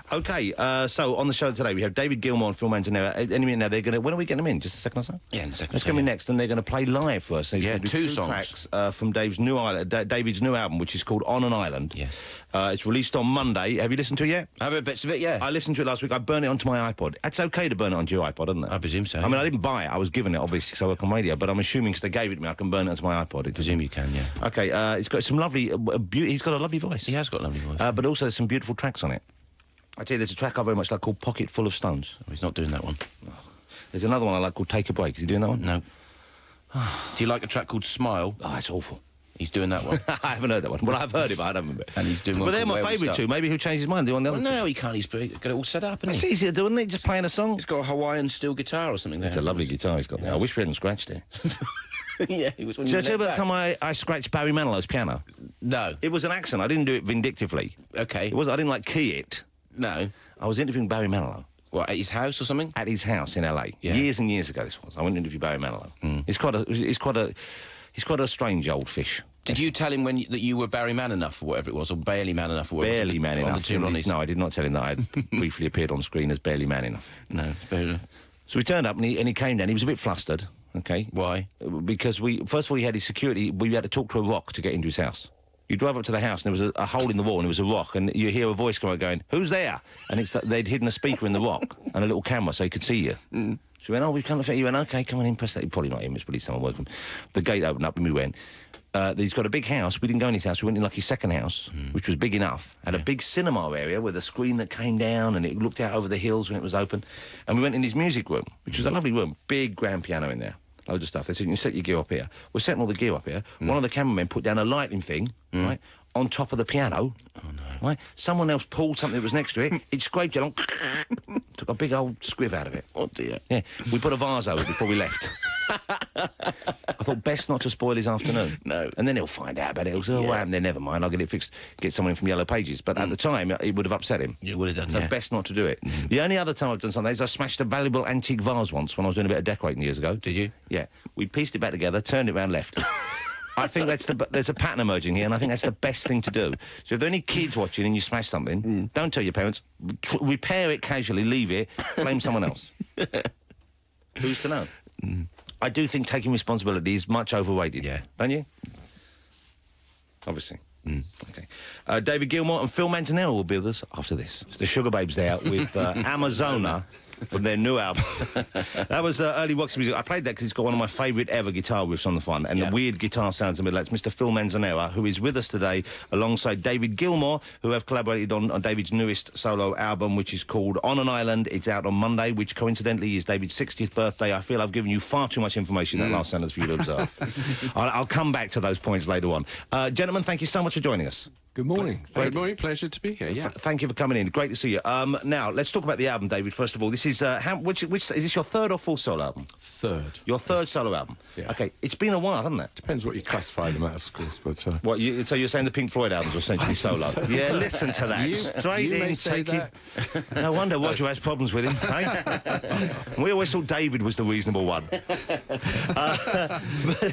OK, so on the show today we have David Gilmour and Phil Manzanera. Any minute now, they're going to... When are we getting them in? Just a second or so? Yeah, in a second. Let's get them in next, and they're going to play live for us. So yeah, two songs. Tracks from David's new album, which is called On an Island. Yes. It's released on Monday. Have you listened to it yet? I've heard bits of it, yeah. I listened to it last week. I burned it onto my iPod. It's OK to burn it onto your iPod, isn't it? I presume so. I mean, I didn't buy it. I was given it, obviously, because I work on radio, but I'm assuming because they gave it to me, I can burn it onto my iPod. I presume you can, yeah. OK, it's got some lovely... he's got a lovely voice. He has got a lovely voice. But also there's some beautiful tracks on it. I tell you, there's a track I very much like called Pocket Full of Stones. Oh, he's not doing that one. Oh. There's another one I like called Take a Break. Is he doing that one? No. Do you like a track called Smile? Oh, it's awful. He's doing that one. I haven't heard that one. Well, I've heard it, but I don't remember. And he's doing one. But they're my favourite two. Maybe who changed his mind? Do one the other no, he can't. He's got it all set up, isn't It's he? easier doing it, just playing a song. He's got a Hawaiian steel guitar or something there. It's a lovely guitar he's got there. I wish we hadn't scratched it. Yeah, it was when Did you I tell you met about the time I scratched Barry Manilow's piano? No. It was an accident. I didn't do it vindictively. Okay. It was. I didn't, like, key it. No. I was interviewing Barry Manilow. What, at his house or something? At his house in LA. Yeah. Years and years ago this was. I went to interview Barry Manilow. He's quite a strange old fish. Did you tell him that you were Barry Man Enough or whatever it was, or Barely Man Enough or whatever? Barely Man Enough. On the two Ronnies? No, I did not tell him that I had briefly appeared on screen as Barely Man Enough. No, fair enough. So we turned up and he came down. He was a bit flustered, OK? Why? Because first of all, he had his security. We had to talk to a rock to get into his house. You drive up to the house and there was a hole in the wall and it was a rock and you hear a voice going, "Who's there?" And they'd hidden a speaker in the rock and a little camera so he could see you. So we went, "Oh, we've come to fit you." And OK, come on in, press that. Probably not him, it's probably someone working. The gate opened up and we went. He's got a big house. We didn't go in his house. We went in like his second house, which was big enough. Had a big cinema area with a screen that came down and it looked out over the hills when it was open. And we went in his music room, which was a lovely room. Big grand piano in there. Loads of stuff. They said, "You can set your gear up here." We're setting all the gear up here. One of the cameramen put down a lighting thing, right, on top of the piano. Oh, no. Right? Someone else pulled something that was next to it. It scraped it on. Took a big old squiv out of it. Oh, dear. Yeah. We put a vase over it before we left. I thought best not to spoil his afternoon. No. And then he'll find out about it. He'll say, "Oh, what happened there? Never mind. I'll get it fixed. Get someone in from Yellow Pages." But at the time, it would have upset him. You would have done, So yeah. best not to do it. The only other time I've done something is I smashed a valuable antique vase once when I was doing a bit of decorating years ago. Did you? Yeah. We pieced it back together, turned it round left. I think there's a pattern emerging here, and I think that's the best thing to do. So if there are any kids watching and you smash something, don't tell your parents. Repair it casually, leave it, blame someone else. Who's to know? I do think taking responsibility is much overrated. Yeah. Don't you? Obviously. OK. David Gilmour and Phil Manzanera will be with us after this. The Sugar Babes there with Amazona from their new album. That was early Roxy music. I played that because it's got one of my favourite ever guitar riffs on the front and the weird guitar sounds in the middle. That's Mr. Phil Manzanera, who is with us today alongside David Gilmour, who have collaborated on David's newest solo album, which is called On an Island. It's out on Monday, which coincidentally is David's 60th birthday. I feel I've given you far too much information in that last sentence for you to observe. I'll come back to those points later on. Gentlemen, thank you so much for joining us. Good morning. Good morning. Pleasure to be here. Yeah. Thank you for coming in. Great to see you. Now, let's talk about the album, David. First of all, this is which is this your third or fourth solo album? Third. Your third solo album. Yeah. Okay, it's been a while, hasn't it? Depends what you classify them as, of course. But what? So you're saying the Pink Floyd albums are essentially solo? Yeah. Listen to that. Straight you in, may say take it. No wonder Roger has problems with him. Eh? We always thought David was the reasonable one. But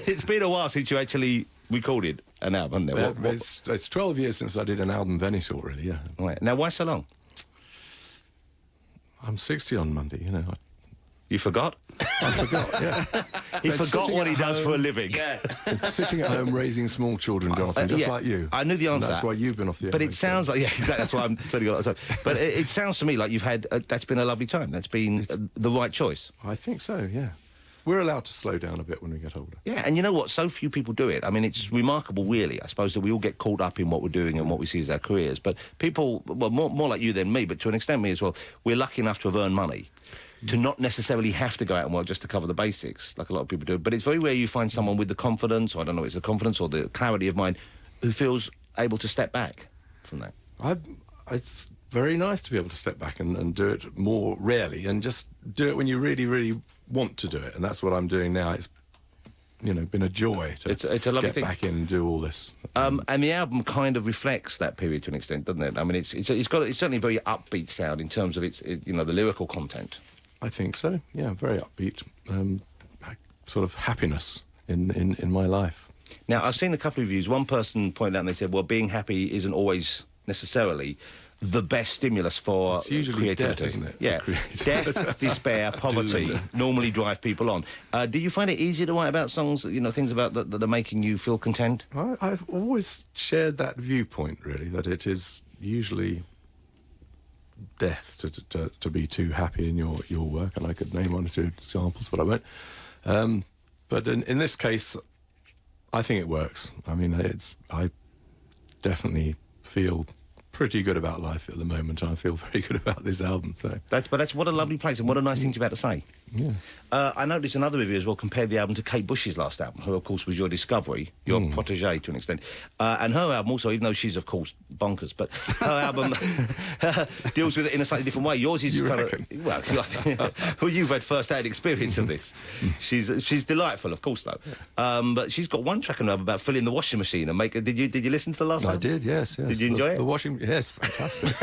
it's been a while since you actually recorded an album, hasn't it? It's 12 years since I did an album Venezuela, really, yeah. Right. Now, why so long? I'm 60 on Monday, you know. You forgot? I forgot, yeah. He forgot what he does for a living. Yeah. Sitting at home raising small children, Jonathan, just like you. I knew the answer. And that's why you've been off the air. But it sounds like, yeah, exactly, that's why I'm spending a lot of time. But it sounds to me like you've had, that's been a lovely time. That's been the right choice. I think so, yeah. We're allowed to slow down a bit when we get older. Yeah, and you know what? So few people do it. I mean, it's remarkable, really. I suppose that we all get caught up in what we're doing and what we see as our careers. But people, well, more like you than me, but to an extent me as well, we're lucky enough to have earned money. To not necessarily have to go out and work just to cover the basics, like a lot of people do. But it's very rare you find someone with the confidence, or I don't know if it's the confidence or the clarity of mind, who feels able to step back from that. It's very nice to be able to step back and do it more rarely and just do it when you really, really want to do it. And that's what I'm doing now. It's, you know, been a joy to it's a lovely get thing. back in and do all this. And the album kind of reflects that period to an extent, doesn't it? I mean, it's certainly a very upbeat sound in terms of its you know, the lyrical content. I think so, yeah, very upbeat, sort of happiness in my life. Now, I've seen a couple of reviews. One person pointed out and they said, well, being happy isn't always necessarily the best stimulus for It's usually creativity. death, isn't it? Yeah, death, despair, poverty normally drive people on. Do you find it easier to write about songs, you know, things about that are making you feel content? I've always shared that viewpoint, really, that it is usually death to be too happy in your work, and I could name one or two examples, but I won't. But in this case, I think it works. I mean, I definitely feel pretty good about life at the moment, and I feel very good about this album. So That's what a lovely place, and what a nice thing to be able to say. yeah. I noticed another review as well compared the album to Kate Bush's last album, who of course was your discovery, your protégé to an extent. And her album also, even though she's of course bonkers, but her album deals with it in a slightly different way. Yours is You kind reckon? of well, you've had first-hand experience of this. She's delightful, of course, though. But she's got one track on her album about filling the washing machine and make. Did you listen to the last? I album? did, yes. Did you enjoy it? The washing, yes, fantastic.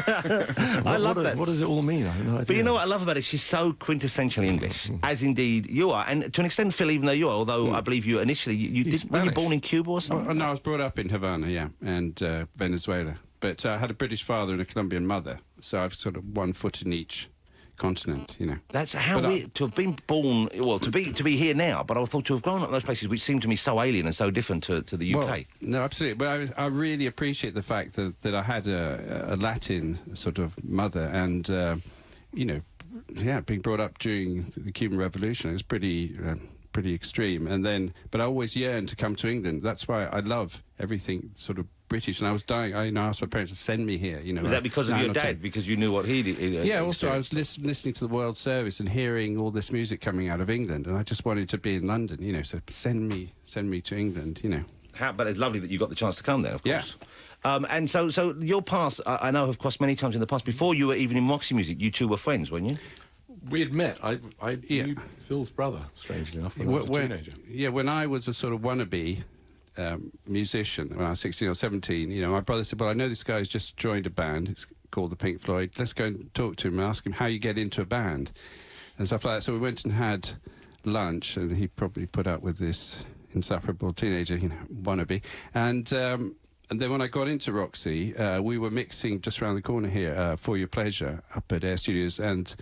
I love that. What does it all mean? I have no idea. But you know what I love about it? She's so quintessentially English, as indeed you are. And to an extent, Phil, even though you are, although I believe you initially, you did. Were you Spanish. born in Cuba or something? Oh, no, I was brought up in Havana, yeah, and Venezuela. But I had a British father and a Colombian mother, so I've sort of one foot in each continent, you know. That's how But weird to have been born. Well, to be here now, but I thought to have grown up in those places which seem to me so alien and so different to the UK. Well, no, absolutely. But I really appreciate the fact that I had a Latin sort of mother, and you know, yeah, being brought up during the Cuban Revolution, it was pretty extreme. And then, but I always yearned to come to England. That's why I love everything sort of British. And I was dying. I asked my parents to send me here. You know, Was that because of 9 your or 10. dad? Because you knew what he did? Yeah, also I was listening to the World Service and hearing all this music coming out of England, and I just wanted to be in London, you know, so send me to England, you know. But it's lovely that you got the chance to come there, of Yeah. course. And so your past, I know, have crossed many times in the past. Before you were even in Roxy Music, you two were friends, weren't you? We had met. I Yeah. knew Phil's brother, strangely enough, when I was a teenager. Yeah, when I was a sort of wannabe musician, when I was 16 or 17, you know, my brother said, well, I know this guy's just joined a band, it's called the Pink Floyd, let's go and talk to him and ask him how you get into a band, and stuff like that. So we went and had lunch, and he probably put up with this insufferable teenager, you know, wannabe, and then when I got into Roxy, we were mixing just around the corner here, For Your Pleasure, up at Air Studios, and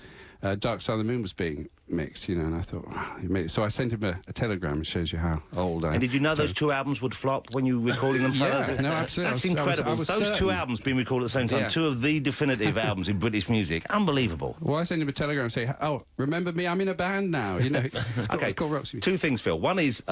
Dark Side of the Moon was being mixed, you know, and I thought, wow, you made it. So I sent him a telegram. It shows you how old I am. And did you know those two albums would flop when you were recording them? Yeah, no, absolutely. That's I was incredible. Those certain. two albums being recorded at the same time, Yeah. two of the definitive albums in British music. Unbelievable. Well, I sent him a telegram and say, oh, remember me? I'm in a band now. You know, it's called Roxy. Two things, Phil. One is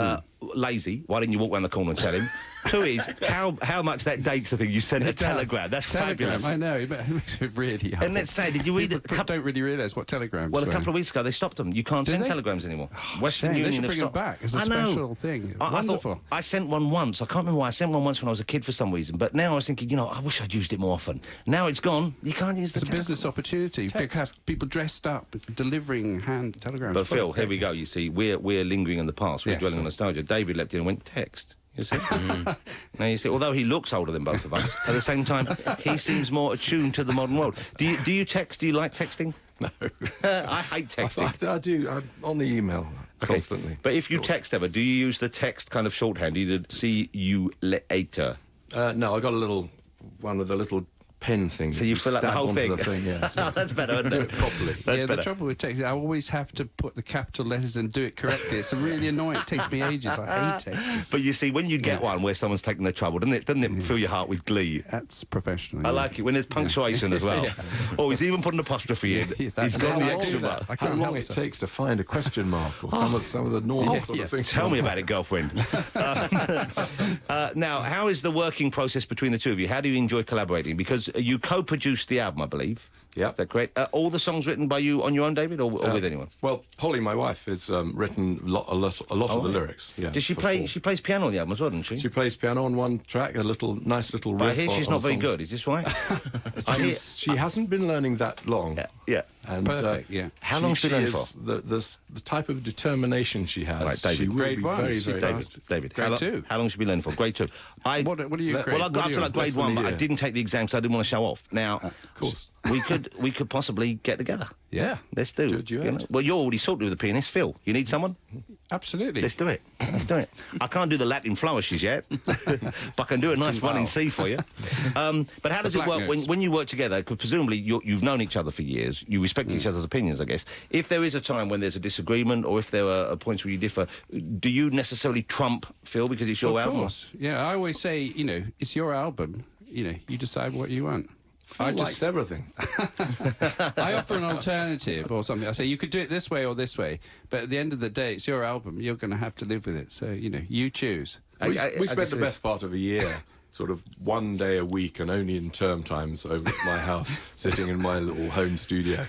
lazy. Why didn't you walk around the corner and tell him? Two is how much that dates the thing. You sent a telegram. That's fabulous. I know. It makes me really hard. And let's say, did you read it? People don't really realise what telegrams Well, a were. couple of weeks ago, they stopped them. You can't Did send they? telegrams anymore. Shame. They should bring them stopped. back as a I know. special thing. I Wonderful. thought I sent one once. I can't remember why. I sent one once when I was a kid for some reason. But now I was thinking, you know, I wish I'd used it more often. Now it's gone. You can't use the It's a business opportunity. Text. Have people dressed up, delivering hand telegrams. But Phil, here we go. You see, we're lingering in the past. We're Yes. dwelling on nostalgia. David leapt in and went, text. You see? Now you see, although he looks older than both of us, at the same time, he seems more attuned to the modern world. Do you text? Do you like texting? No. I hate texting. I do. I'm on the email constantly. But if you text ever, do you use the text kind of shorthand, either see you later? No, I got a little one with a little pen thing. So you fill up the stab whole onto thing? The yeah. Oh, that's better, isn't Do it? it properly. That's The better. trouble with texting, I always have to put the capital letters and do it correctly. It's really annoying. It takes me ages. I hate texting. But you see, when you get one where someone's taken the trouble, doesn't it fill your heart with glee? That's professional. I yeah. like it when there's punctuation as well. Oh, he's even put an apostrophe in. Yeah, that's He's got the how extra long mark. I How can't long help it it. takes to find a question mark or some of the normal sort of things. Tell me about it, girlfriend. Now, how is the working process between the two of you? How do you enjoy collaborating? Because you co-produced the album, I believe. Yep. Is that correct? All the songs written by you on your own, David, or with anyone? Well, Polly, my wife, has written a lot of the lyrics. Yeah, Does she for play? Paul. She plays piano on the album as well, doesn't she? She plays piano on one track, a nice little riff. But I hear she's on not a very song. good. Is this right? I hear. She hasn't been learning that long. Yeah. And, Perfect, yeah. How long has she been learning for? The type of determination she has. Right, David. She will Grade be one. very, She- very David, Grade how, two. How long should we learn for? Grade 2. What are you? Well, grade? Well, I got up to like grade Less than 1, a but I year. didn't take the exam because I didn't want to show off. Now, Of course. we could possibly get together. Yeah. Let's do. Duet. You know? Well, you're already sorted with the pianist, Phil. You need someone? Absolutely. Let's do it. Let's do it. I can't do the Latin flourishes yet, but I can do a nice running C for you. But how does it work when you work together? Because presumably you've known each other for years. You respect each other's opinions, I guess. If there is a time when there's a disagreement or if there are points where you differ, do you necessarily trump Phil because it's your album? Of course. Yeah, I always say, you know, it's your album. You know, you decide what you want. Phil likes everything. I offer an alternative or something. I say, you could do it this way or this way, but at the end of the day, it's your album. You're going to have to live with it. So, you know, you choose. We spent the best part of a year, sort of one day a week and only in term times over at my house, sitting in my little home studio,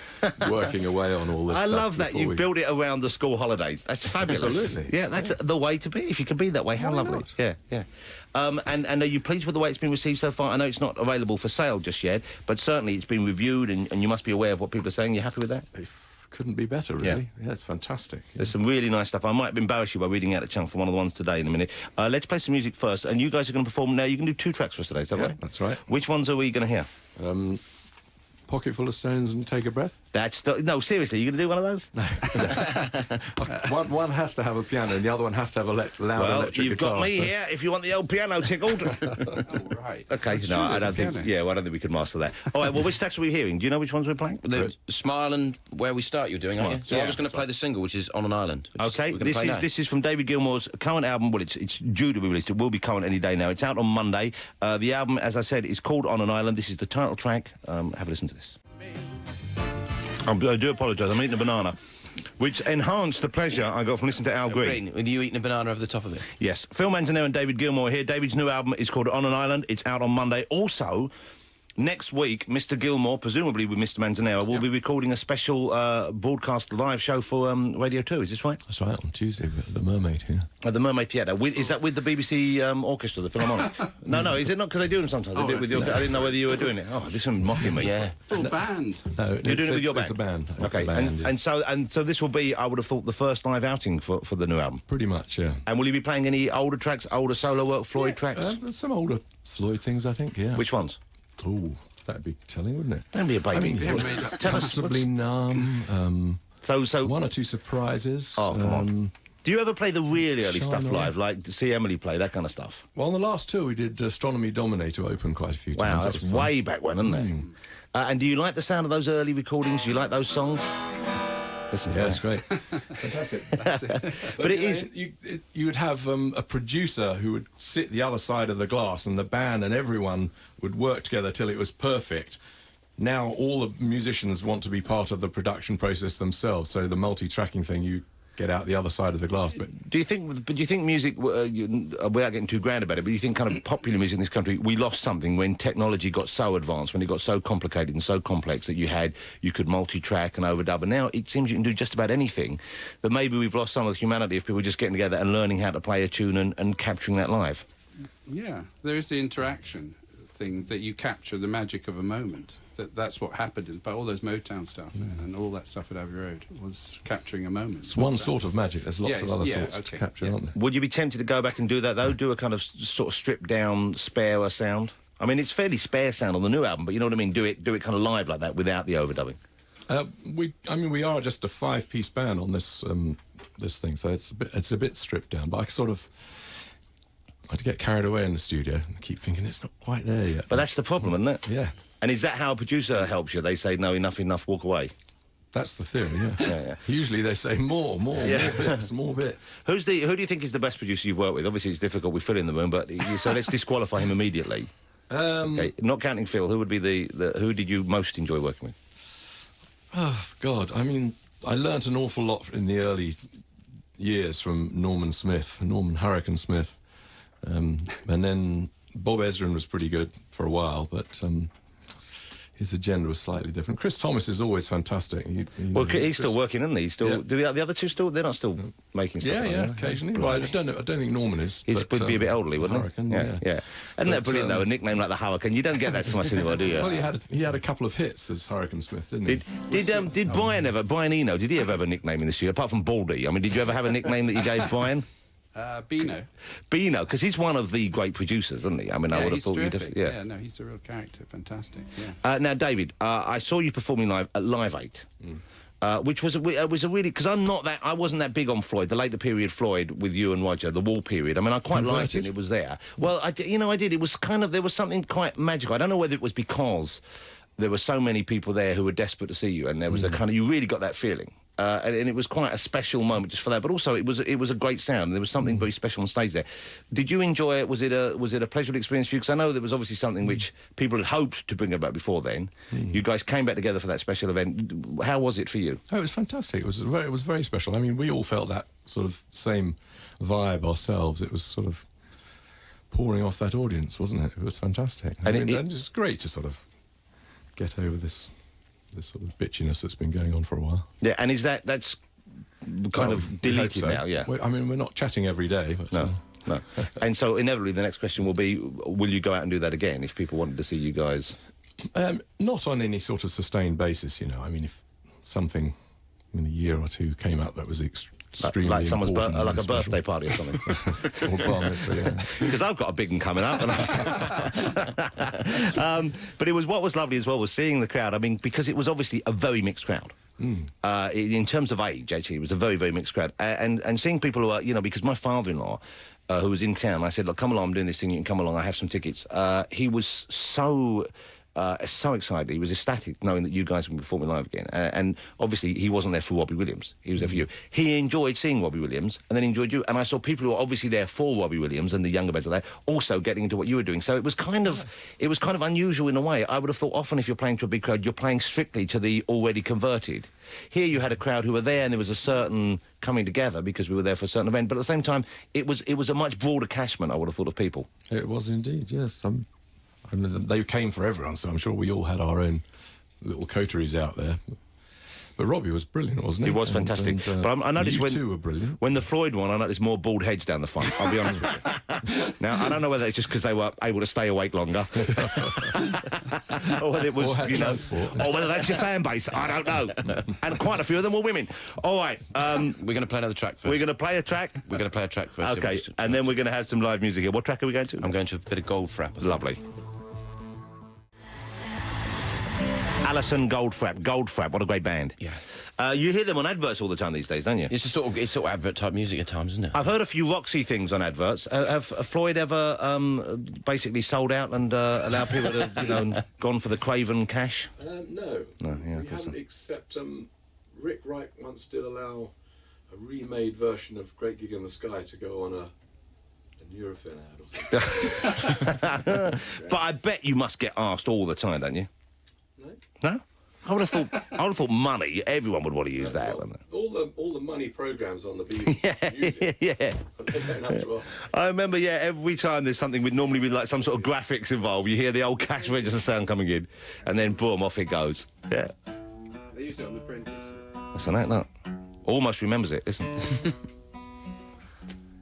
working away on all this stuff. I love that. You've built it around the school holidays. That's fabulous. Absolutely. Yeah, that's the way to be. If you can be that way, how lovely. Not? Yeah, yeah. And are you pleased with the way it's been received so far? I know it's not available for sale just yet, but certainly it's been reviewed and you must be aware of what people are saying. You happy with that? Couldn't be better, really. Yeah, it's fantastic. Yeah. There's some really nice stuff. I might embarrass you by reading out a chunk from one of the ones today in a minute. Let's play some music first, and you guys are going to perform now. You can do 2 tracks for us today, is that right? That's right. Which ones are we going to hear? Pocket Full of Stones and Take a Breath? No, seriously, you going to do one of those? No. one has to have a piano and the other one has to have a loud electric you've guitar. got me here if you want the old piano tickled. Oh, right. Okay, no, I don't think... Yeah, well, I don't think we could master that. All right, well, which tracks are we hearing? Do you know which ones we're playing? The Smile and Where We Start you're doing, aren't you? So Yeah. I was going to play the single, which is On an Island. Okay, this is from David Gilmour's current album. Well, it's due to be released. It will be current any day now. It's out on Monday. The album, as I said, is called On an Island. This is the title track. Have a listen to this. I do apologise. I'm eating a banana, which enhanced the pleasure I got from listening to Al Green. Are you eating a banana over the top of it? Yes. Phil Manzanera and David Gilmour here. David's new album is called On an Island. It's out on Monday. Also, next week, Mr. Gilmour, presumably with Mr. Manzanera, will be recording a special broadcast live show for Radio 2. Is this right? That's right, on Tuesday at the Mermaid here. At the Mermaid Theatre. Is that with the BBC Orchestra, the Philharmonic? No, is it not? Because they do them sometimes. They do it with your, I didn't know whether you were doing it. Oh, this one's mocking me. Yeah. Full band. No, You're doing it with your band? It's a band. Okay, It's a band, and so this will be, I would have thought, the first live outing for the new album. Pretty much, yeah. And will you be playing any older tracks, older solo work, Floyd tracks? There's some older Floyd things, I think, yeah. Which ones? Ooh, that'd be telling, wouldn't it? Don't be a baby. I mean, Tell us. possibly Numb, So 1 or 2 surprises. Oh, come on. Do you ever play the really early stuff Shine live, like see Emily play, that kind of stuff? Well, on the last tour we did Astronomy Dominator open quite a few times. Wow, That that's was fun. way back when, isn't it? And do you like the sound of those early recordings? Do you like those songs? Listen to Yeah, that. it's great. Fantastic. But it is... You would have a producer who would sit the other side of the glass and the band and everyone would work together till it was perfect. Now all the musicians want to be part of the production process themselves, so the multi-tracking thing, you get out the other side of the glass. But Do you think music, without getting too grand about it, but you think kind of popular music in this country, we lost something when technology got so advanced, when it got so complicated and so complex that you could multi-track and overdub, and now it seems you can do just about anything, but maybe we've lost some of the humanity of people just getting together and learning how to play a tune and capturing that live. Yeah, there is the interaction thing that you capture the magic of a moment. That's what happened by all those Motown stuff and all that stuff at Abbey Road was capturing a moment. it's one sort of magic. There's lots of other sorts to capture, aren't there? Would you be tempted to go back and do that, though? Do a kind of sort of stripped-down, sparer sound? I mean, it's fairly spare sound on the new album, but you know what I mean? Do it kind of live like that without the overdubbing. We are just a 5-piece band on this this thing, so it's a bit stripped down. But I had to get carried away in the studio and keep thinking it's not quite there yet. But that's the problem, isn't it? Yeah. And is that how a producer helps you? They say, no, enough, walk away. That's the theory, yeah. Yeah. Usually they say more bits. Who do you think is the best producer you've worked with? Obviously, it's difficult with Phil in the room, but so let's disqualify him immediately. Okay, not counting Phil, who would be who did you most enjoy working with? Oh, God, I mean, I learnt an awful lot in the early years from Norman Hurricane Smith. And then Bob Ezrin was pretty good for a while, but his agenda was slightly different. Chris Thomas is always fantastic. He's still working, isn't he? He's still. Yeah. Do the other two still? They're not still making stuff. Yeah, occasionally. Well, I don't think Norman is. He would be a bit elderly, wouldn't Hurricane, he? Yeah. Isn't that brilliant though? A nickname like the Hurricane. You don't get that so much anymore, do you? Well, he had a couple of hits as Hurricane Smith, didn't he? Did Brian Eno? Did he ever have a nickname in the studio apart from Baldy? I mean, did you ever have a nickname that you gave Brian? Beano, because he's one of the great producers, isn't he? I mean, I would have thought you'd have... Yeah, no, he's a real character. Fantastic, yeah. Now, David, I saw you performing live at Live 8. which was a really, because I wasn't that big on Floyd, the later period Floyd with you and Roger, the Wall period. I mean, I quite liked it. It was there. Well, I did. It was kind of, there was something quite magical. I don't know whether it was because there were so many people there who were desperate to see you, and there was a kind of, you really got that feeling. And it was quite a special moment just for that. But also, it was a great sound. There was something very special on stage there. Did you enjoy it? Was it a pleasurable experience for you? Because I know there was obviously something which people had hoped to bring about before then. You guys came back together for that special event. How was it for you? Oh, it was fantastic. It was very special. I mean, we all felt that sort of same vibe ourselves. It was sort of pouring off that audience, wasn't it? It was fantastic. And it was great to sort of get over this sort of bitchiness that's been going on for a while. Yeah, and that's kind of deleted now, yeah. I mean, we're not chatting every day. But, no. And so, inevitably, the next question will be, will you go out and do that again if people wanted to see you guys? Not on any sort of sustained basis, you know. I mean, if something in a year or two came up that was extremely like someone's important a birthday party or something. Or bar mitzvah, yeah. Because I've got a big one coming up. But it was, what was lovely as well was seeing the crowd. I mean, because it was obviously a very mixed crowd. In terms of age, actually, it was a very, very mixed crowd. And seeing people who are, you know, because my father-in-law, who was in town, I said, look, come along, I'm doing this thing, you can come along, I have some tickets. He was so excited. He was ecstatic knowing that you guys would be performing live again. And obviously, he wasn't there for Robbie Williams. He was there for you. He enjoyed seeing Robbie Williams, and then enjoyed you. And I saw people who were obviously there for Robbie Williams and the younger bands like that, also getting into what you were doing. So it was kind of unusual in a way. I would have thought often if you're playing to a big crowd, you're playing strictly to the already converted. Here you had a crowd who were there, and there was a certain coming together because we were there for a certain event. But at the same time, it was a much broader catchment, I would have thought, of people. It was indeed, yes. I mean, they came for everyone, so I'm sure we all had our own little coteries out there. But Robbie was brilliant, wasn't he? He was fantastic. But I noticed you two were brilliant. When the Floyd one, I noticed more bald heads down the front, I'll be honest with you. Now, I don't know whether it's just because they were able to stay awake longer. Or whether it was, or had transport. Or whether that's your fan base, I don't know. And quite a few of them were women. All right. We're going to play another track first. We're going to play a track? We're going to play a track first. OK, and then we're going to have some live music here. What track are we going to? I'm going to a bit of Goldfrapp. Lovely. Alison Goldfrapp, what a great band. Yeah. You hear them on adverts all the time these days, don't you? It's sort of advert type music at times, isn't it? I've heard a few Roxy things on adverts. Have Floyd ever basically sold out and allowed people to, you know, gone for the Craven cash? No. No, yeah, we haven't, except Rick Wright once did allow a remade version of Great Gig in the Sky to go on a Nurofen ad or something. But I bet you must get asked all the time, don't you? No? No? I would have thought money. Everyone would want to use that. Well, all the money programmes on the BBC use it. Yeah. But they don't have to ask. I remember, every time there's something with normally with like some sort of graphics involved, you hear the old cash register sound coming in, and then boom, off it goes. Yeah. They use it on the printers. What's that? Look. Almost remembers it, listen.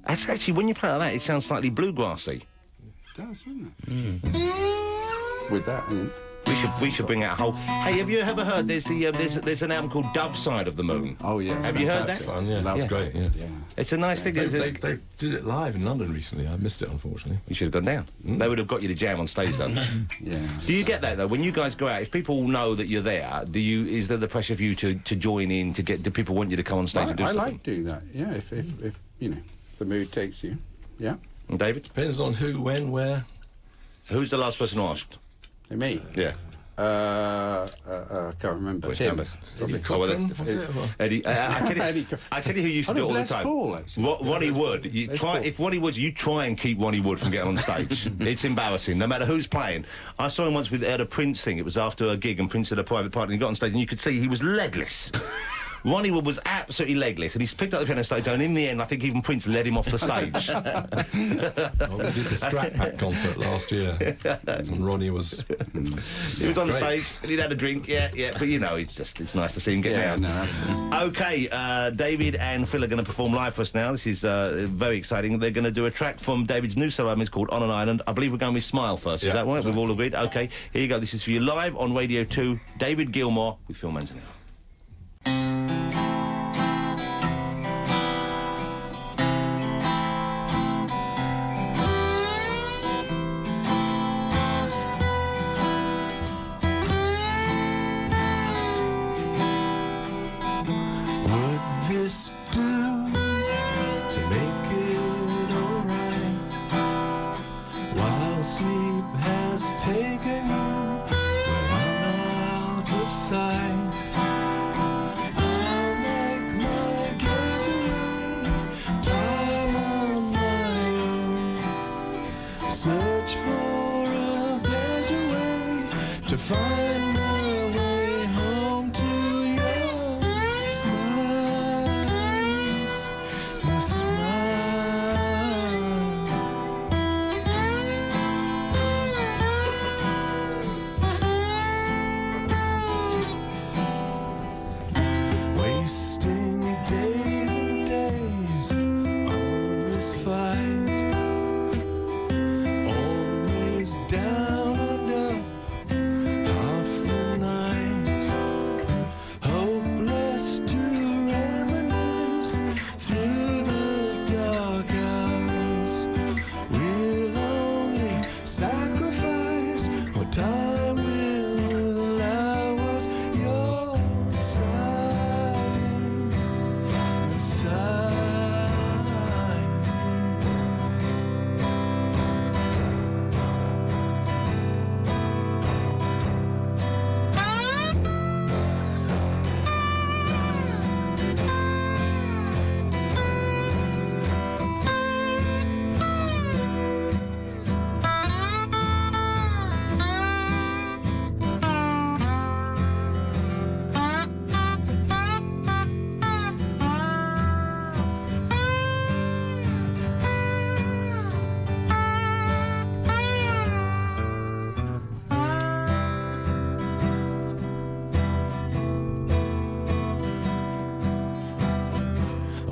Actually, when you play like that, it sounds slightly bluegrassy. It does, doesn't it? With that, We should bring out a whole. Hey, have you ever heard? There's an album called Dub Side of the Moon. Oh yeah, have you heard that? Fun, yeah, that's great. Yes, yeah. It's a nice thing. They did it live in London recently. I missed it, unfortunately. You should have gone down. They would have got you to jam on stage, though. Yeah. Do you get that though? When you guys go out, if people know that you're there, is there the pressure for you to join in to get? Do people want you to come on stage and do I something? like doing that. Yeah, if you know, if the mood takes you. Yeah. And David? Depends on who, when, where. Who's the last person who asked? Me? Yeah. I can't remember. Tim. Eddie Cochran, Eddie. I tell you who used to do it all the time. Paul, Ronnie Wood. If Ronnie Wood, you try and keep Ronnie Wood from getting on stage. It's embarrassing, no matter who's playing. I saw him once at a Prince thing. It was after a gig, and Prince had a private party, and he got on stage, and you could see he was legless. Ronnie Wood was absolutely legless, and he picked up the piano and started going. In the end, I think even Prince led him off the stage. Well, we did the Strat Pack concert last year, and Ronnie was... He was on stage, and he'd had a drink, yeah. But, you know, it's nice to see him get down. No, absolutely. OK, David and Phil are going to perform live for us now. This is very exciting. They're going to do a track from David's new solo album. It's called On an Island. I believe we're going with Smile first. Is that right? We've all agreed? OK, here you go. This is for you live on Radio 2. David Gilmour with Phil Manzanera.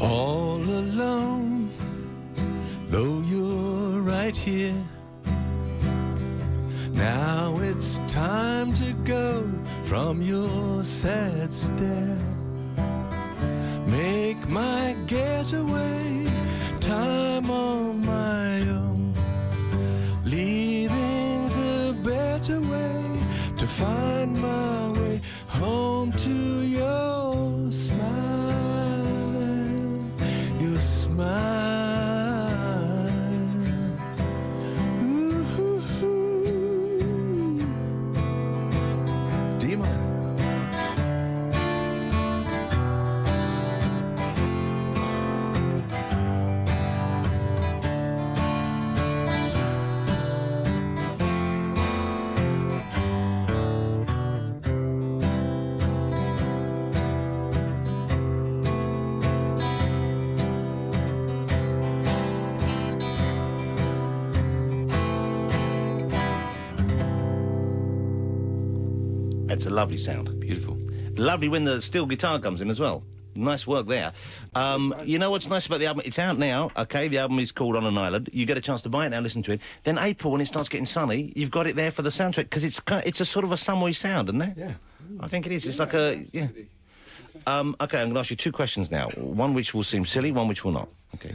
All alone, though you're right here. Now it's time to go from your sad stare. Make my getaway, time on my own. Leaving's a better way to find my way home to your smile, your smile. Do you mind? It's a lovely sound. Beautiful. Lovely when the steel guitar comes in as well. Nice work there. You know what's nice about the album? It's out now, OK? The album is called On an Island. You get a chance to buy it now, listen to it. Then April, when it starts getting sunny, you've got it there for the soundtrack, because it's a sort of a summery sound, isn't it? Yeah. I think it is. It's like a... Yeah. OK, I'm going to ask you two questions now. One which will seem silly, one which will not. OK.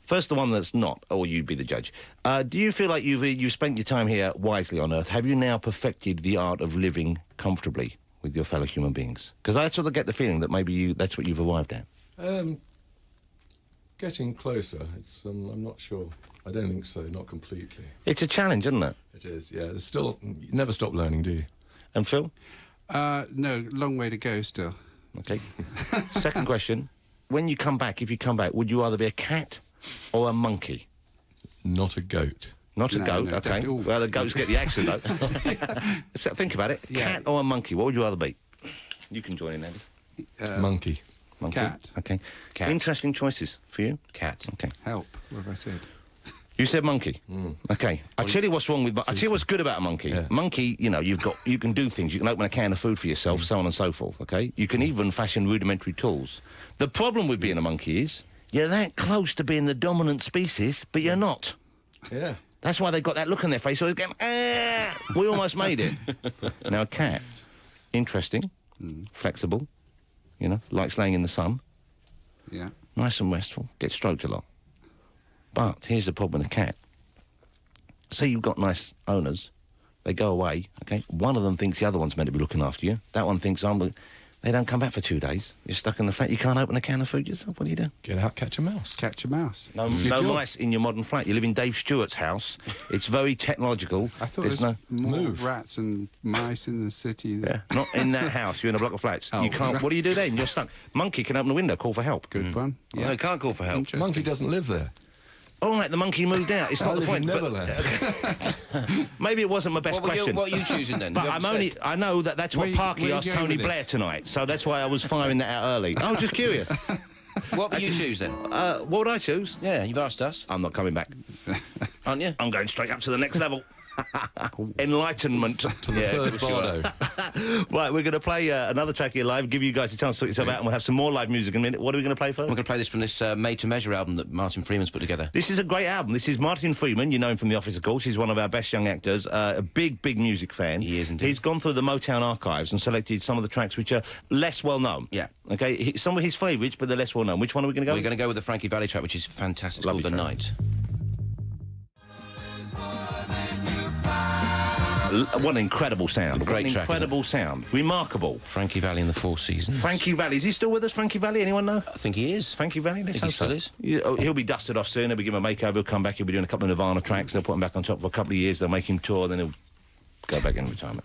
First, the one that's not, or you'd be the judge. Do you feel like you've spent your time here wisely on Earth? Have you now perfected the art of living comfortably with your fellow human beings? Because I sort of get the feeling that maybe that's what you've arrived at. Getting closer. It's I'm not sure. I don't think so. Not completely. It's a challenge, isn't it? It is. Yeah. There's still. You never stop learning, do you? And Phil? No, long way to go still. OK. Second question. When you come back, if you come back, would you rather be a cat or a monkey? Not a goat. Not a goat, no, OK. don't- Well, the goats get the action, though. So think about it. Yeah. Cat or a monkey? What would you rather be? You can join in, Andy. Monkey. Monkey? Cat. OK. Cat. Interesting choices for you. Cat. OK. Help. What have I said? You said monkey. OK. I'll tell you what's wrong with... I'll tell you what's good about a monkey. Yeah. Monkey, you know, you can do things. You can open a can of food for yourself, so on and so forth, OK? You can even fashion rudimentary tools. The problem with being a monkey is you're that close to being the dominant species, but you're not. Yeah. That's why they've got that look on their face. So it's going, we almost made it. Now, a cat, interesting, flexible, you know, likes laying in the sun, Yeah. nice and restful, gets stroked a lot. But here's the problem with a cat. Say you've got nice owners, they go away, OK? One of them thinks the other one's meant to be looking after you. That one thinks, they don't come back for 2 days. You're stuck in the flat. You can't open a can of food yourself. What do you do? Get out, catch a mouse. Catch a mouse. No, your no job. mice in your modern flat. You live in Dave Stewart's house. It's very technological. I thought There's there's more Move. rats and mice in the city. Yeah, not in that house. You're in a block of flats. Oh. You can't. What do you do then? You're stuck. Monkey can open the window, call for help. Good one. Yeah. No, can't call for help. Interesting. Monkey doesn't live there. All right, the monkey moved out. It's I not the live point. in but- Neverland. maybe it wasn't my best question. What are you choosing then? But You I'm haven't only. said. I know that's Where what you- Parky where you asked going Tony with Blair this? tonight. So that's why I was firing that out early. I was just curious. What would you choose then? What would I choose? Yeah, you've asked us, I'm not coming back. aren't you? I'm going straight up to the next level. Enlightenment. To the third Bardo. Right, we're going to play another track here live, give you guys a chance to sort yourself out, and we'll have some more live music in a minute. What are we going to play first? We're going to play this from this Made to Measure album that Martin Freeman's put together. This is a great album. This is Martin Freeman. You know him from The Office, of course. He's one of our best young actors. A big, big music fan. He is indeed. He's gone through the Motown archives and selected some of the tracks which are less well known. Yeah. Okay, some of his favourites, but they're less well known. Which one are we going to go We're with? going to go with the Frankie Valli track, which is fantastic. It's Lovely called The track. Night. What an incredible sound. Great what an track, incredible sound. Remarkable. Frankie Valli in the Four Seasons. Frankie Valli. Is he still with us, Frankie Valli? Anyone know? I think he is. Frankie Valli? Let's I think he hope still so. is. Yeah, he'll be dusted off soon. They'll be giving him a makeover. He'll come back. He'll be doing a couple of Nirvana tracks. They'll put him back on top for a couple of years. They'll make him tour. Then he'll go back in retirement.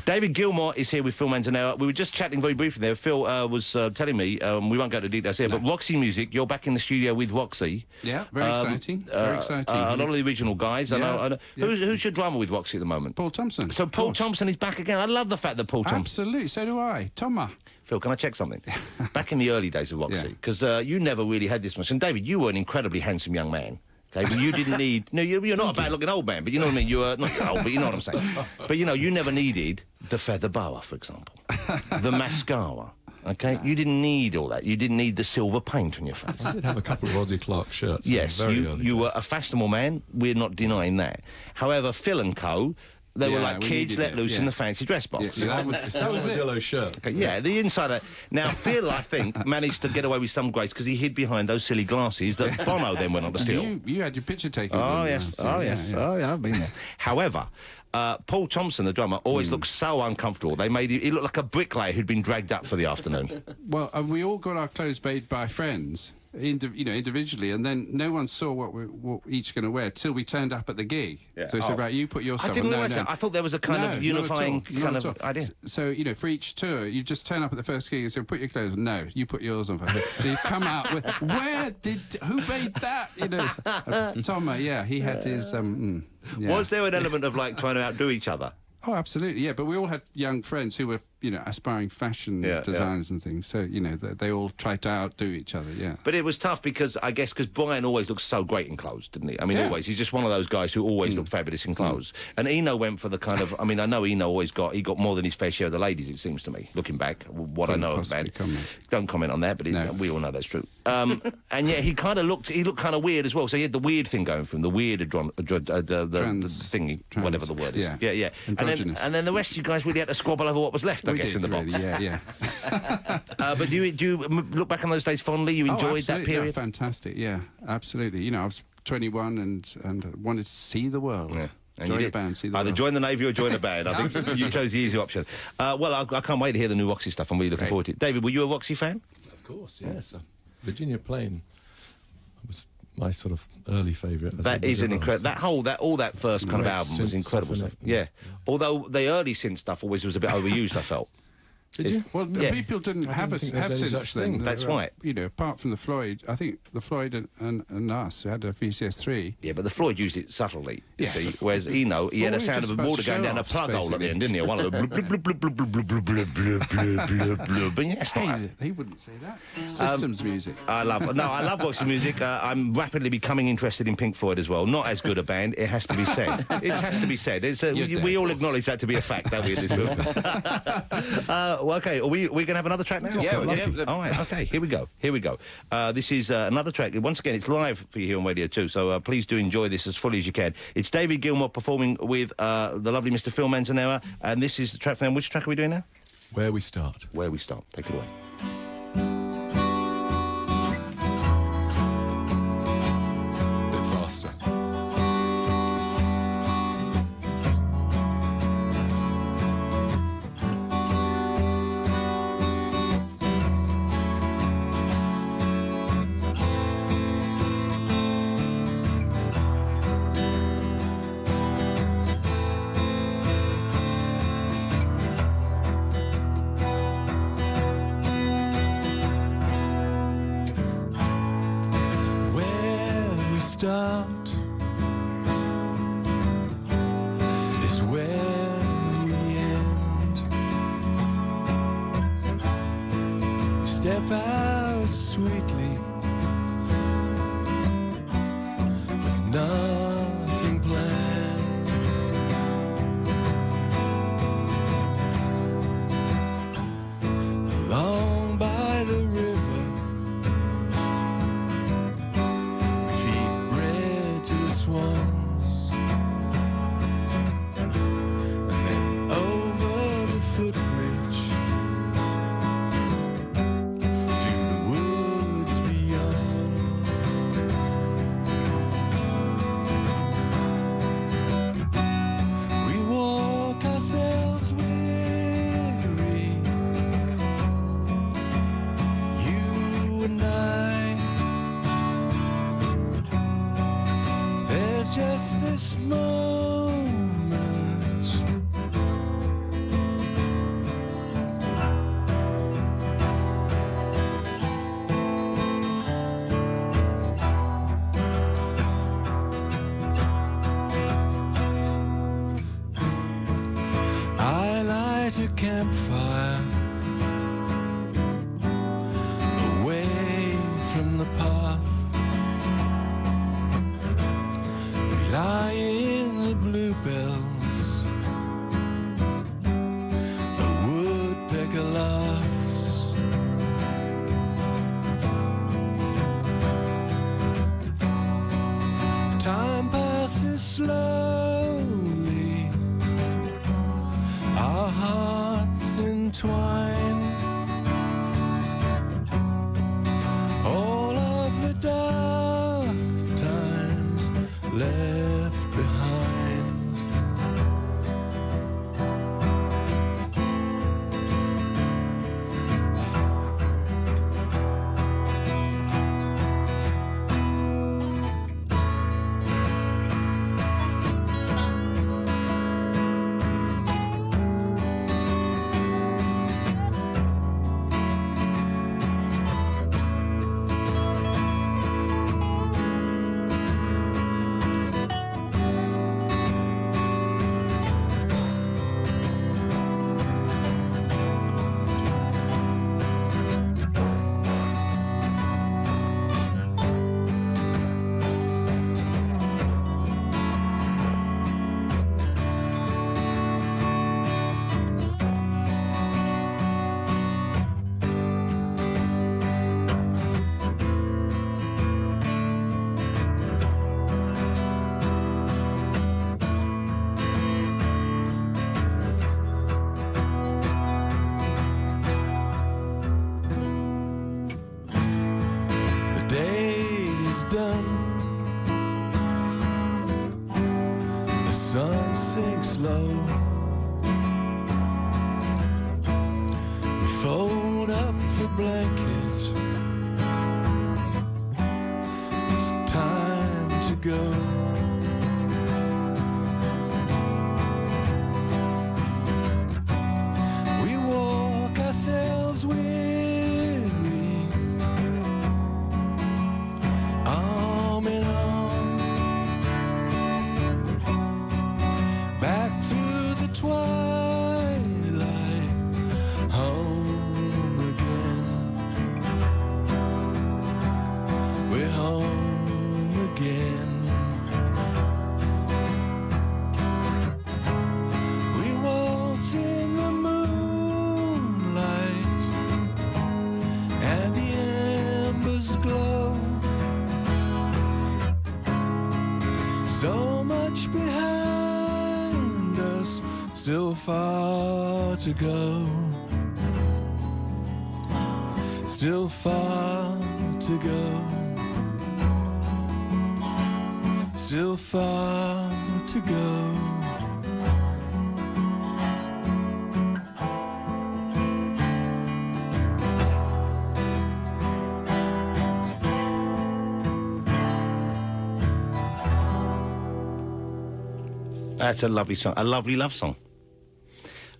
David Gilmour is here with Phil Manzanera. We were just chatting very briefly there. Phil was telling me, we won't go into details here, but Roxy Music, you're back in the studio with Roxy. Yeah, very exciting. Very exciting. A lot of the original guys. I Yeah, know. yeah. Who's your drummer with Roxy at the moment? Paul Thompson. So of Paul course. Thompson is back again. I love the fact that Paul Thompson... Absolutely, so do I. Thomas. Phil, can I check something? Back in the early days of Roxy, Yeah. because you never really had this much. And David, you were an incredibly handsome young man. Okay, but you didn't need... No, you're not a bad-looking old man, but you know what I mean? You were... Not old, but you know what I'm saying. But, you know, you never needed the feather boa, for example. The mascara. Okay, you didn't need all that. You didn't need the silver paint on your face. I did have a couple of Ozzy Clark shirts. Yes, very early you were days. a fashionable man. We're not denying that. However, Phil and Co. They were Yeah, like we kids needed let it, loose in yeah. the fancy dress box. Yeah, that was it. Armadillo shirt. Okay, yeah, the insider. Now, Phil, I think, managed to get away with some grace because he hid behind those silly glasses that Bono then went on to steal. You had your picture taken. Oh, with him, yes. so, Oh, yeah, yes. yeah. Oh, yeah, I've been there. However, Paul Thompson, the drummer, always looked so uncomfortable. They made he looked like a bricklayer who'd been dragged up for the afternoon. Well, and we all got our clothes made by friends, individually, and then no one saw what we were each going to wear till we turned up at the gig. Yeah. So we said, right, you put your I stuff didn't on. realise that. I thought there was a kind of unifying not at all, kind not of at all. idea. So, for each tour, you just turn up at the first gig and say, put your clothes on. No, you put yours on. So you come out with, who made that? Tom, yeah, he had his... yeah. Was there an element of like trying to outdo each other? Oh, absolutely, yeah. But we all had young friends who were, aspiring fashion designers and things. So, they all tried to outdo each other, yeah. But it was tough because Brian always looked so great in clothes, didn't he? I mean, Yeah. always. He's just one of those guys who always looked fabulous in clothes. And Eno went for the kind of... I mean, I know Eno he got more than his fair share of the ladies, it seems to me, looking back, what I know of the band. Don't comment on that, but No. we all know that's true. And yeah, he looked kind of weird as well. So he had the weird thing going for him, the weird the thingy, whatever the word is. yeah. Yeah. Androgynous. And then the rest of you guys really had to squabble over what was left, I We guess, did, in the box. really, yeah. But do you look back on those days fondly? You enjoyed that absolutely. period? Yeah, fantastic, yeah, absolutely. I was 21 and wanted to see the world. Yeah. And Join you a did. band, see the Either world. join the Navy or join a band. I think you chose the easy option. Well, I can't wait to hear the new Roxy stuff. I'm really looking forward to it. David, were you a Roxy fan? Of course, yes. Virginia Plain was my sort of early favourite. That is an incredible... All that first kind of Great album was synth incredible stuff stuff. in it. Yeah. Although the early synth stuff always was a bit overused, I felt. Did you? Well, Yeah. people didn't have think there's any since such then. thing. That's right. Apart from the Floyd, I think the Floyd and us had a VCS3. Yeah, but the Floyd used it subtly, you Yes. see, whereas Eno, he had a Well, we're sound just of about water going down a show-offs, plug hole at the basically. end, didn't he? One of the blub, blub, blub, blub, blub, blub, blub, blub, blub, blub, blub. But yeah, it's not... Hey, he wouldn't say that. Systems music. I love Roxy music. I'm rapidly becoming interested in Pink Floyd as well. Not as good a band, it has to be said. It has to be said. We all acknowledge that to be a fact, don't we, in this room? Okay, are we going to have another track now? Yeah. All right, okay, here we go. This is another track. Once again, it's live for you here on Radio 2, so please do enjoy this as fully as you can. It's David Gilmour performing with the lovely Mr. Phil Manzanera, and this is the track from... Which track are we doing now? Where We Start. Where We Start. Take it away. A bit faster. Start is where we end. We step out sweetly with nothing planned. Along by the river, swans, and then over the footbridge to the woods beyond. We walk ourselves weary, you and I. There's just this moment. I light a campfire away from the path. Lie in the bluebells, a woodpecker laughs. slowly, our hearts entwined. All of the dark times left behind. Done. The sun sinks low. We fold up the blanket. It's time to go. We walk ourselves weary, arm in arm, back through the twilight, home again. We're home again. We waltz in the moonlight, and the embers glow. So much behind us, still far to go. Still far to go. Still far to go. That's a lovely song, a lovely love song.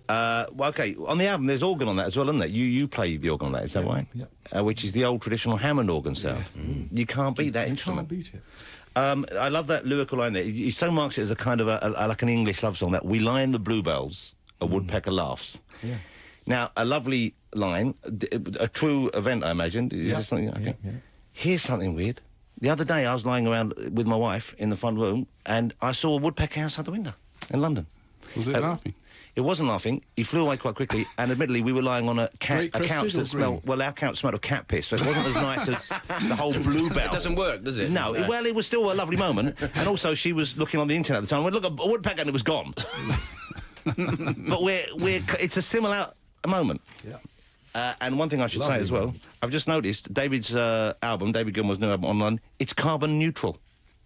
Well, okay, on the album there's organ on that as well, isn't there? You play the organ on that, is that right? Yeah. Which is the old traditional Hammond organ sound. Yeah. Mm. You can't beat that You instrument. can't beat it. I love that lyrical line there. He so marks it as a kind of like an English love song, that we lie in the bluebells, a woodpecker laughs. Yeah. Now, a lovely line, a true event, I imagine. Is Yeah. this something? Okay. Yeah. Here's something weird. The other day I was lying around with my wife in the front room and I saw a woodpecker outside the window in London. Was it laughing? It wasn't laughing. He flew away quite quickly, and admittedly, we were lying on a Great couch crested or that smelled. green? Well, our couch smelled of cat piss, so it wasn't as nice as the whole bluebell. It doesn't work, does it? No, well, it was still a lovely moment, and also she was looking on the internet at the time. I went, look, a woodpecker, and it was gone. But it's a similar moment. Yeah. And one thing I should say Lovely as well, moment. I've just noticed David's album, David Gilmour's new album online. It's carbon neutral.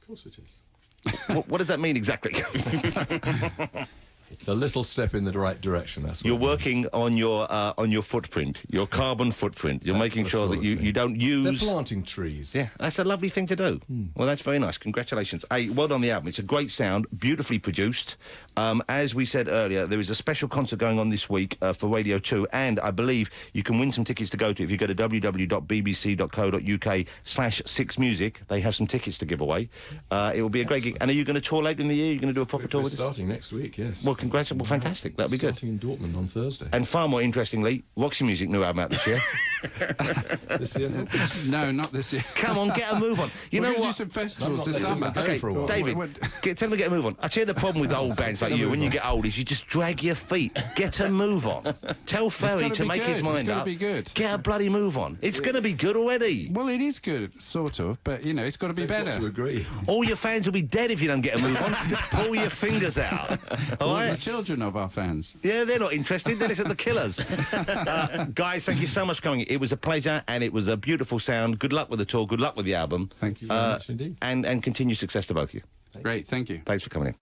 Of course it is. What does that mean exactly? It's a little step in the right direction. That's what You're it means. working on your footprint, your carbon footprint. You're That's making the sure sort that of you thing. don't They're use. planting trees. Yeah, that's a lovely thing to do. Well, that's very nice. Congratulations. Hey, well done on the album. It's a great sound, beautifully produced. As we said earlier, there is a special concert going on this week for Radio 2, and I believe you can win some tickets to go to if you go to www.bbc.co.uk/6music. They have some tickets to give away. It will be a great gig. And are you going to tour later in the year? You're going to do a proper tour We're with us? starting next week, yes. Well, congratulations. Well, fantastic. That'd be good. Starting in Dortmund on Thursday. And far more interestingly, Roxy Music new album out this year. This year? No, not this year. Come on, get a move on. You We're know gonna what? do some festivals this letting summer. you go Okay, for a while. David, tell them to get a move on. I tell you the problem with old bands like you when you get old is you just drag your feet. Get a move on. Tell Ferry gotta to be make his good. mind It's gotta up. be good. Get a bloody move on. It's going to be good already. Well, it is good, sort of, but, you know, it's got to be Got better. to agree. All your fans will be dead if you don't get a move on. Just pull your fingers out. All All right? the children of our fans. Yeah, they're not interested. They listen to the Killers. Guys, thank you so much for coming. It was a pleasure, and it was a beautiful sound. Good luck with the tour. Good luck with the album. Thank you very much indeed. And continued success to both of you. Great, thank you. Thanks for coming in.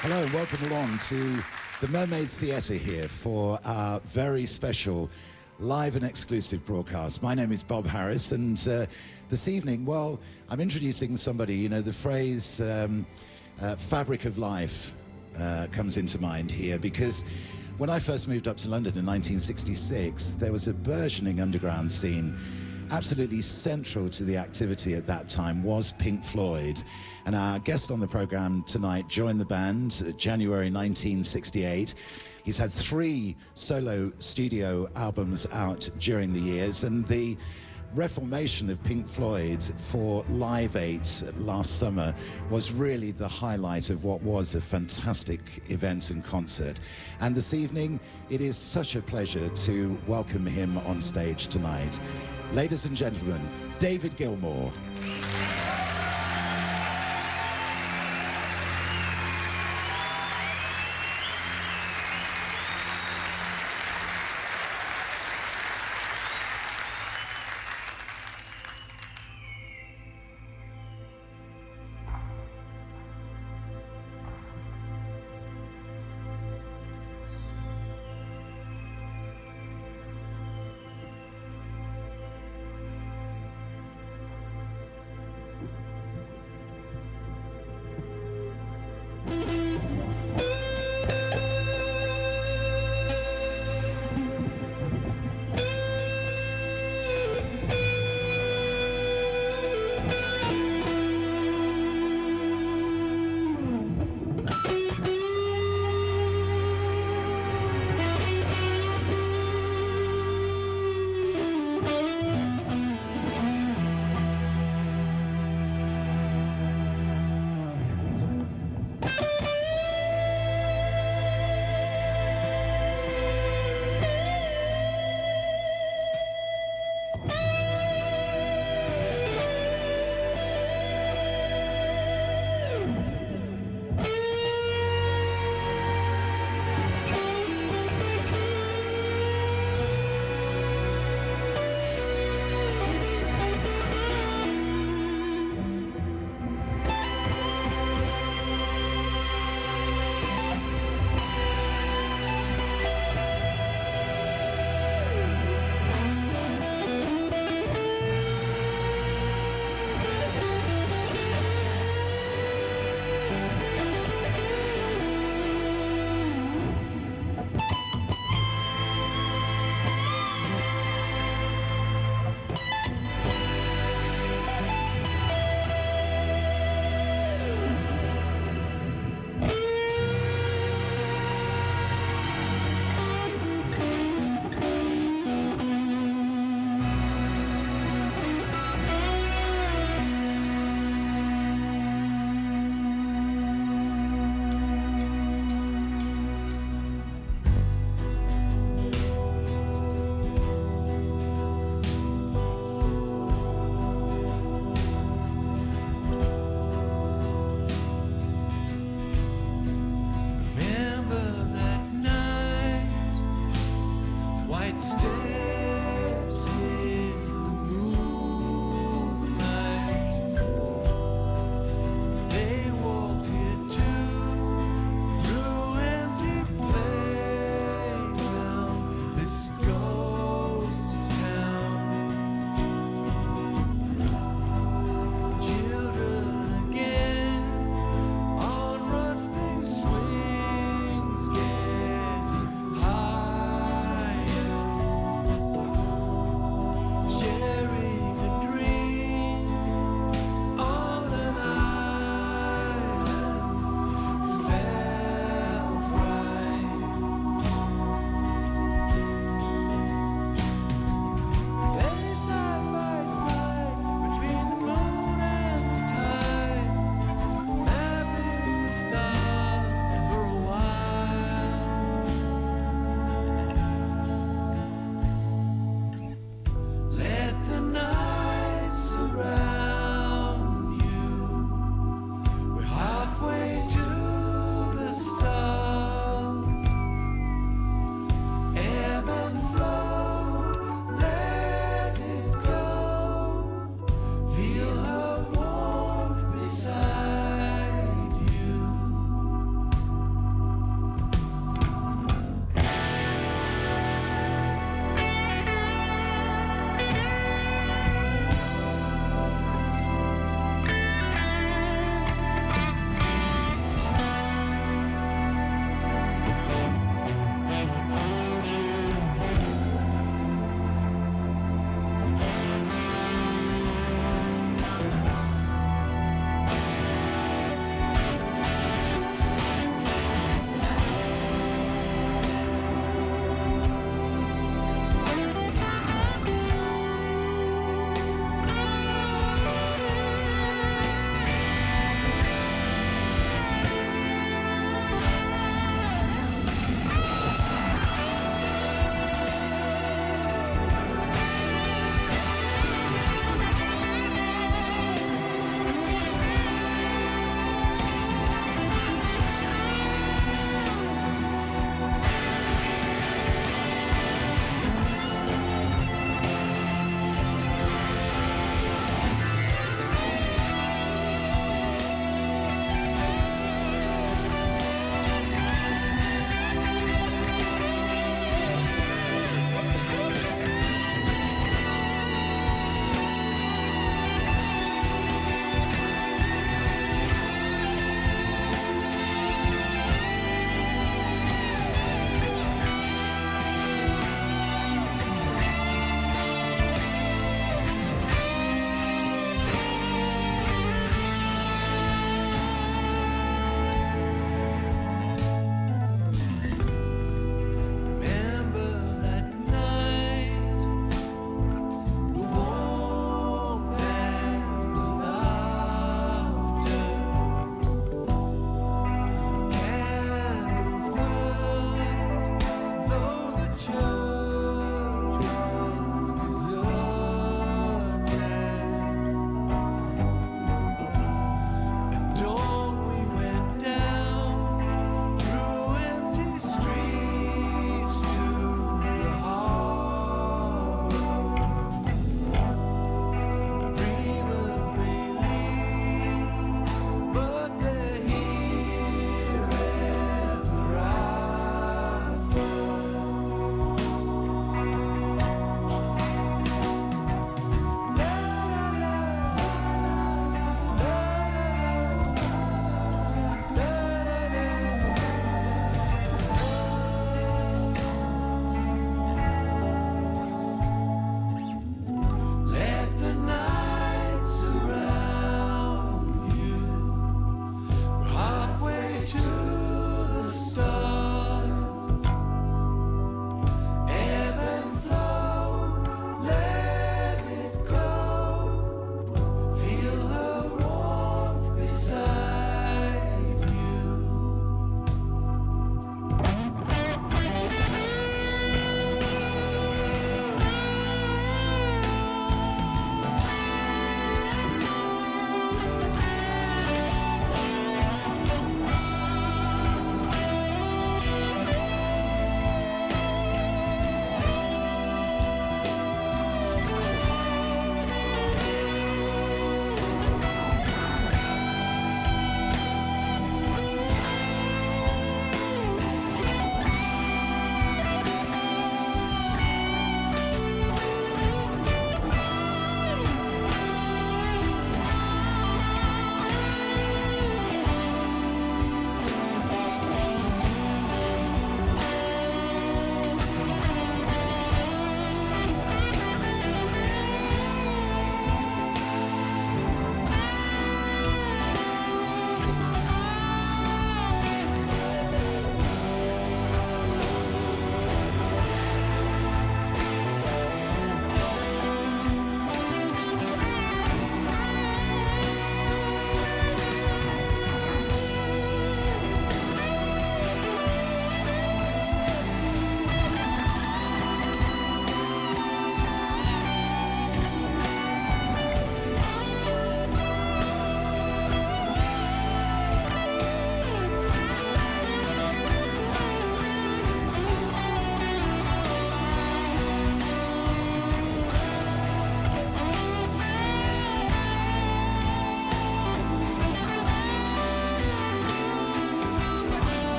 Hello and welcome along to the Mermaid Theatre here for our very special live and exclusive broadcast. My name is Bob Harris, and this evening, well, I'm introducing somebody. You know, the phrase fabric of life comes into mind here, because when I first moved up to London in 1966, there was a burgeoning underground scene. Absolutely central to the activity at that time was Pink Floyd. And our guest on the programme tonight joined the band January 1968. He's had 3 solo studio albums out during the years, and the reformation of Pink Floyd for Live 8 last summer was really the highlight of what was a fantastic event and concert. And this evening, it is such a pleasure to welcome him on stage tonight. Ladies and gentlemen, David Gilmour.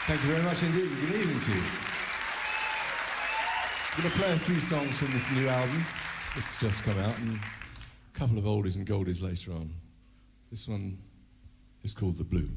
Thank you very much indeed. Good evening to you. I'm going to play a few songs from this new album. It's just come out, and a couple of oldies and goldies later on. This one is called The Blue.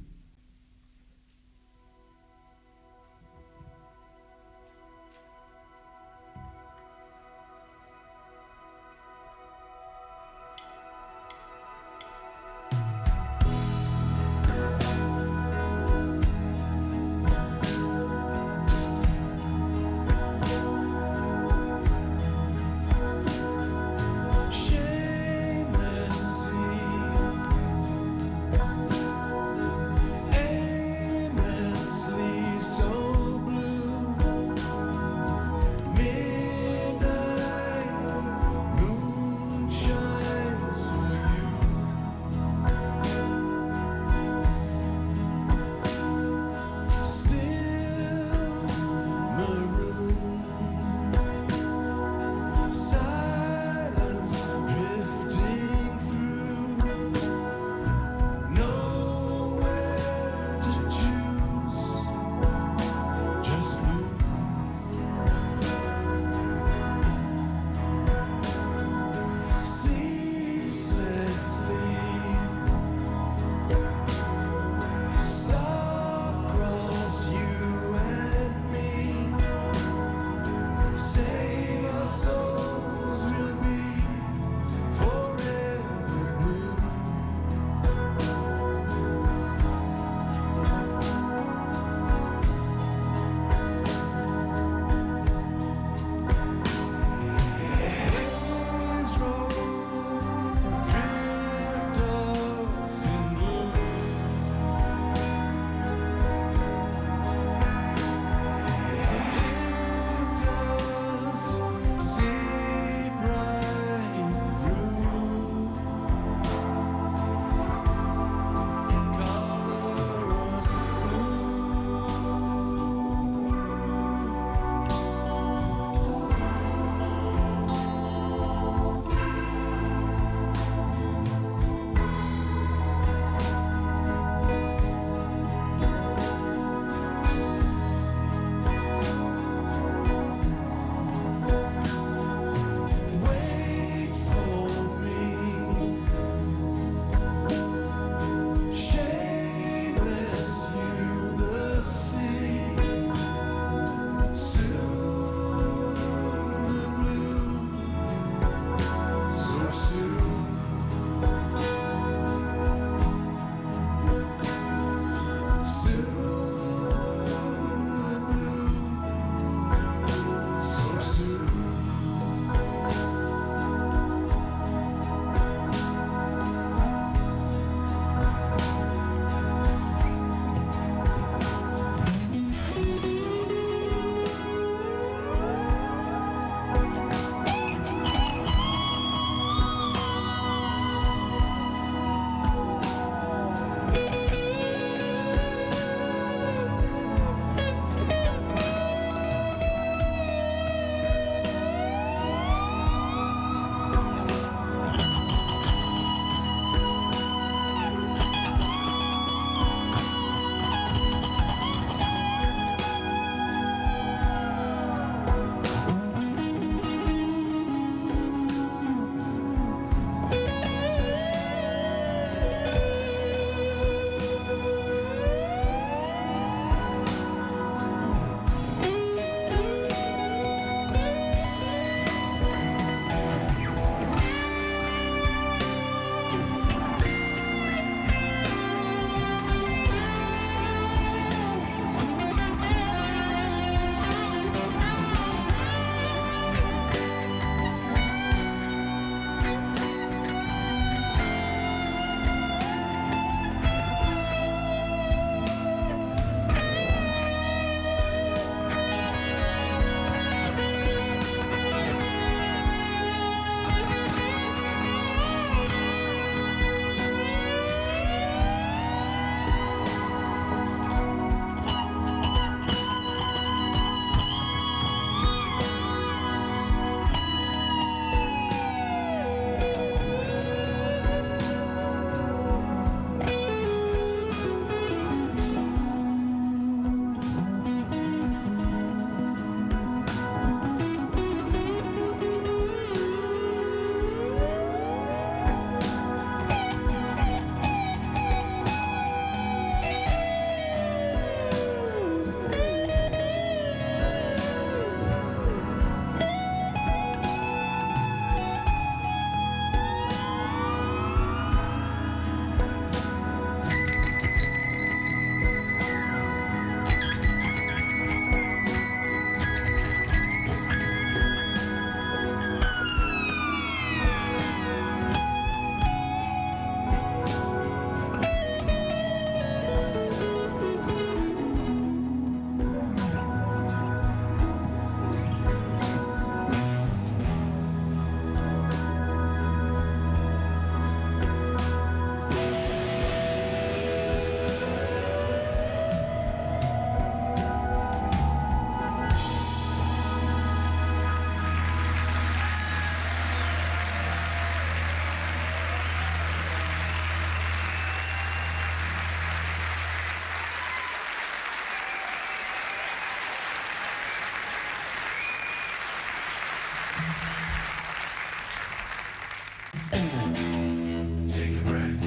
Take a breath,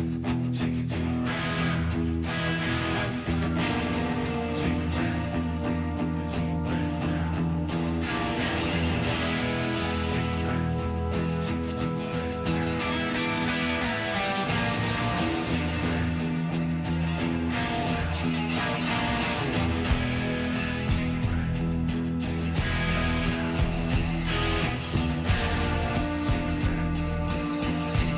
take a deep breath now. Take a breath, a deep breath now. Take a breath, take a deep breath now. Take a breath, a deep breath now. Take a breath, take a deep breath now. Take a breath, a deep breath now.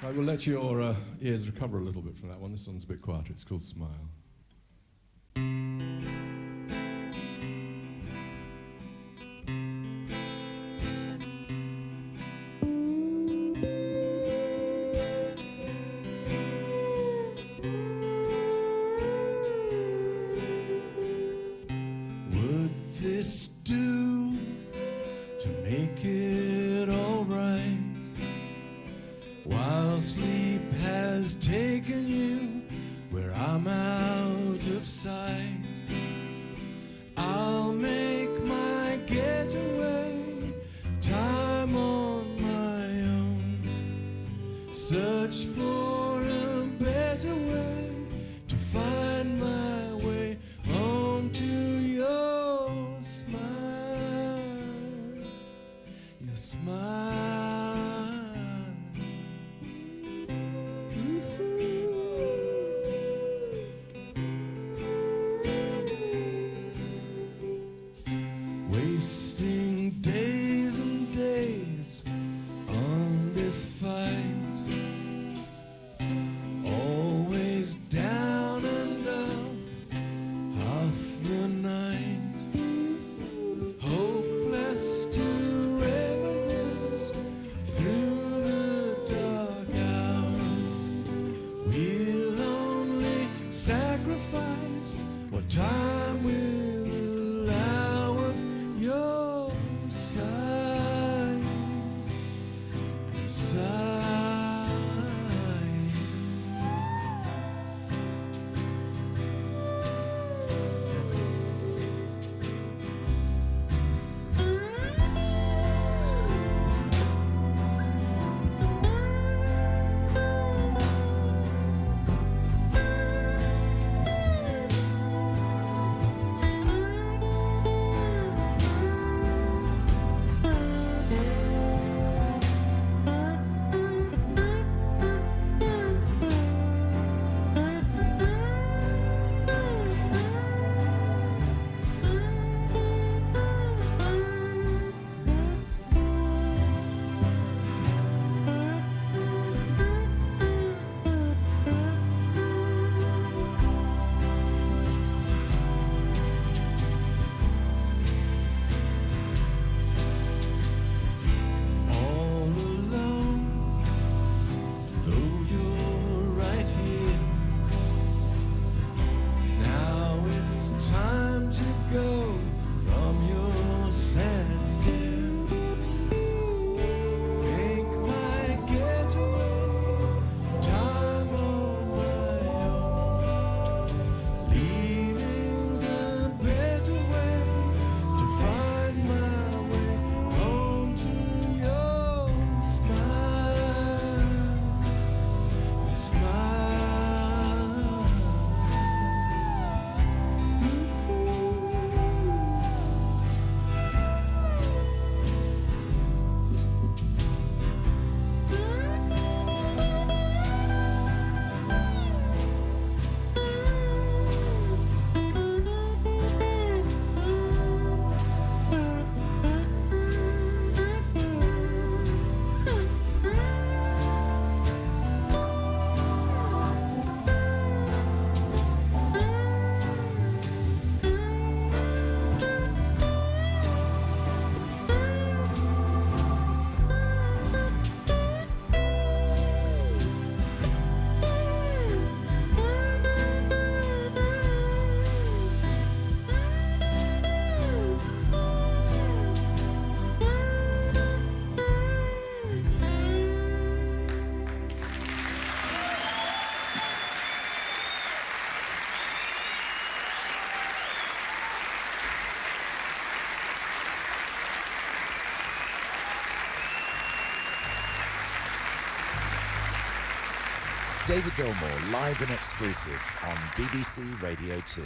I will let your ears recover a little bit from that one. This one's a bit quieter. It's called Smile. David Gilmour, live and exclusive on BBC Radio 2.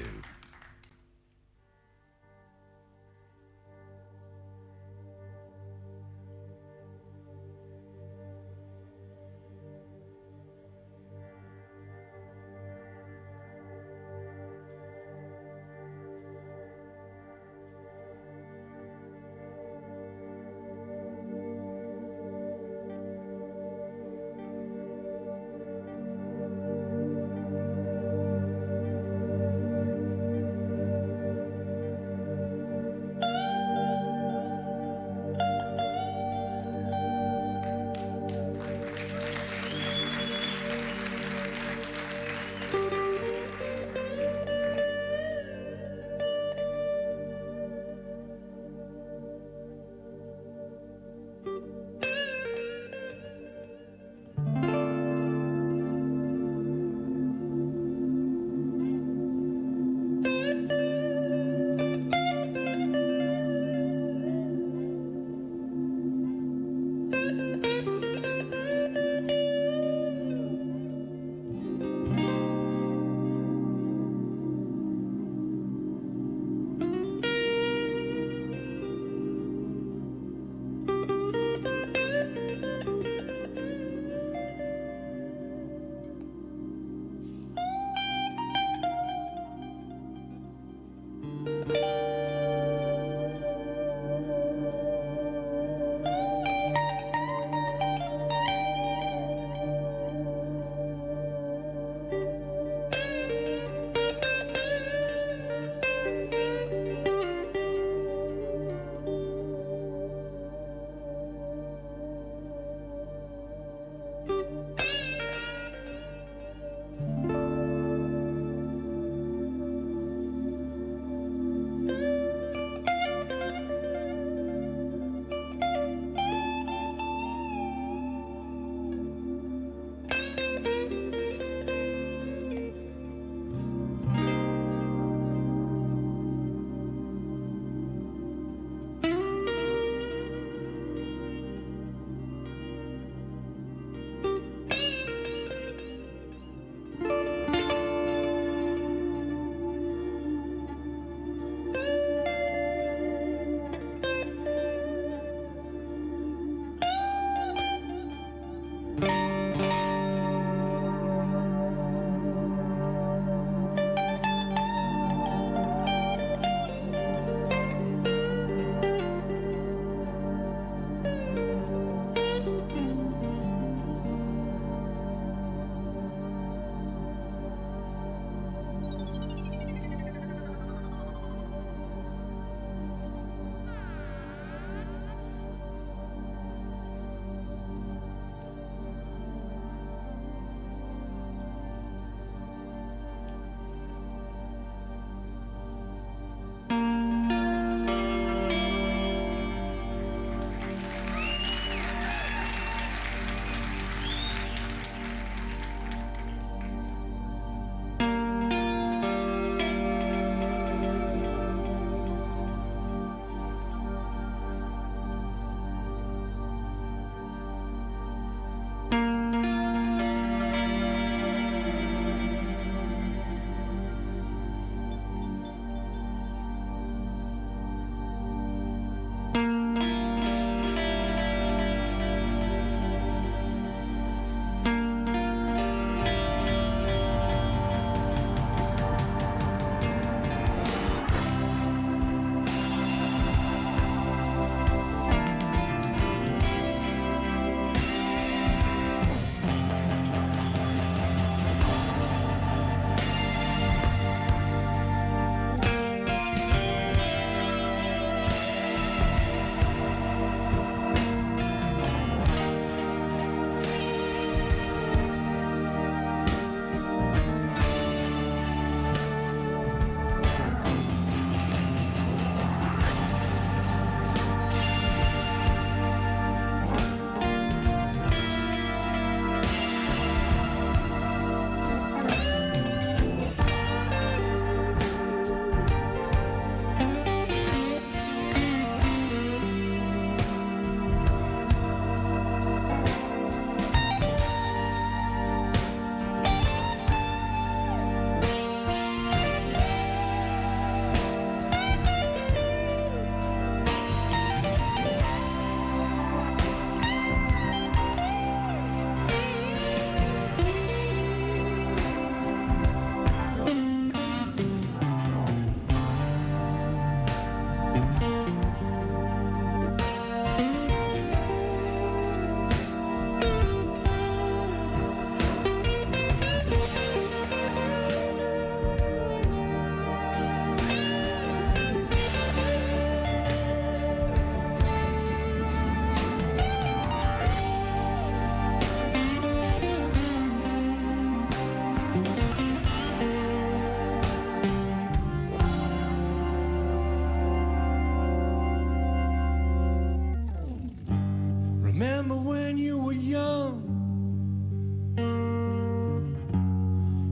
Remember when you were young,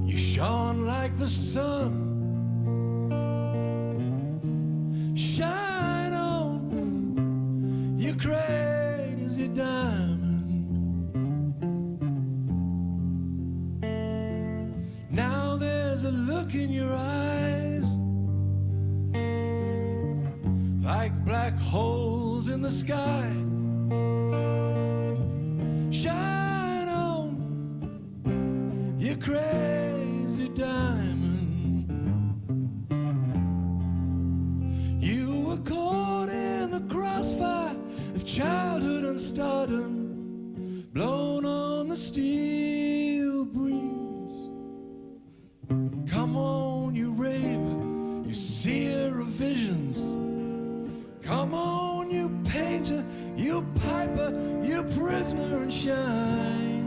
you shone like the sun. Shine on, you crazy diamond. Now there's a look in your eyes like black holes in the sky. Shine on, you crazy diamond. You were caught in the crossfire of childhood and stardom, blown on the steel breeze. Come on, you raver, you seer of visions. Come on, you painter, you piper, you prisoner, and shine.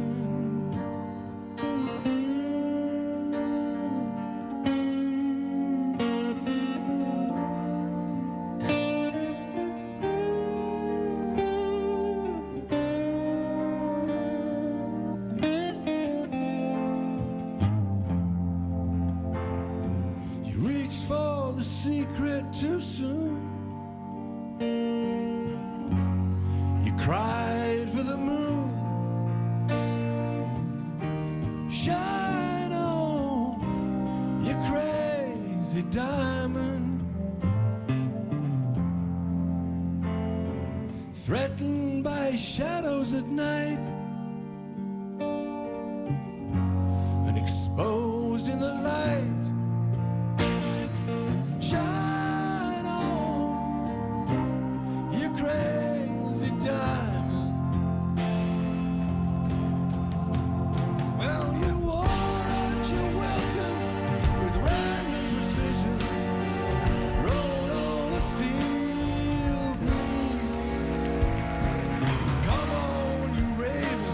You reached for the secret too soon. You cried for the moon. Shine on, you crazy diamond. Threatened by shadows at night and exposed in the light. Shine on, you crazy diamond. Well, you wore out your welcome with random precision. Rolled on a steel beam. Come on, you raven,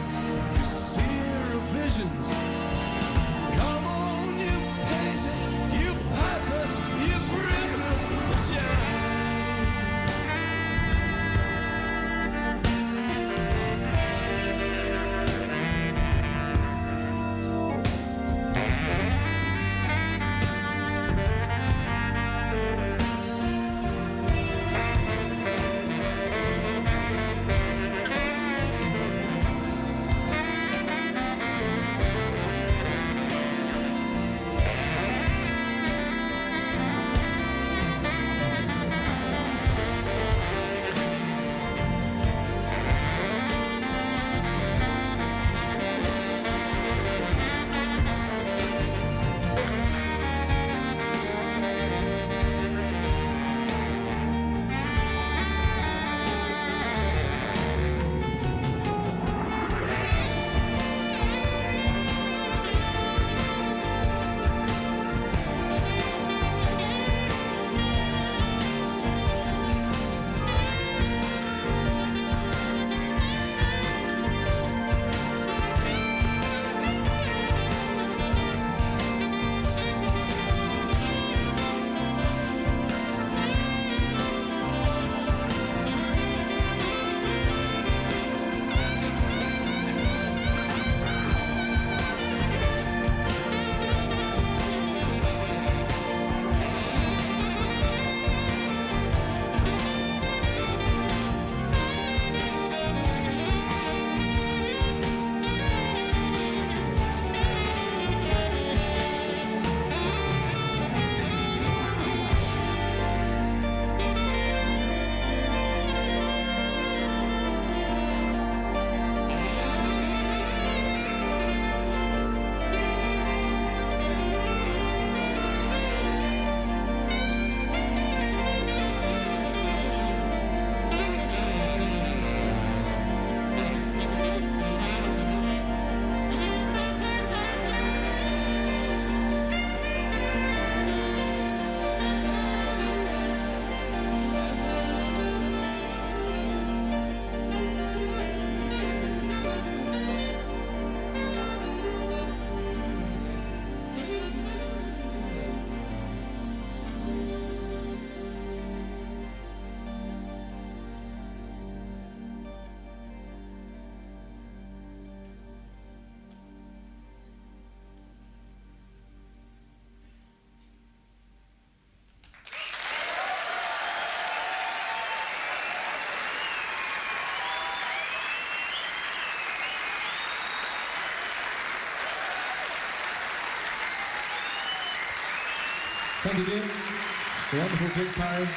handed in, the wonderful Dick Parry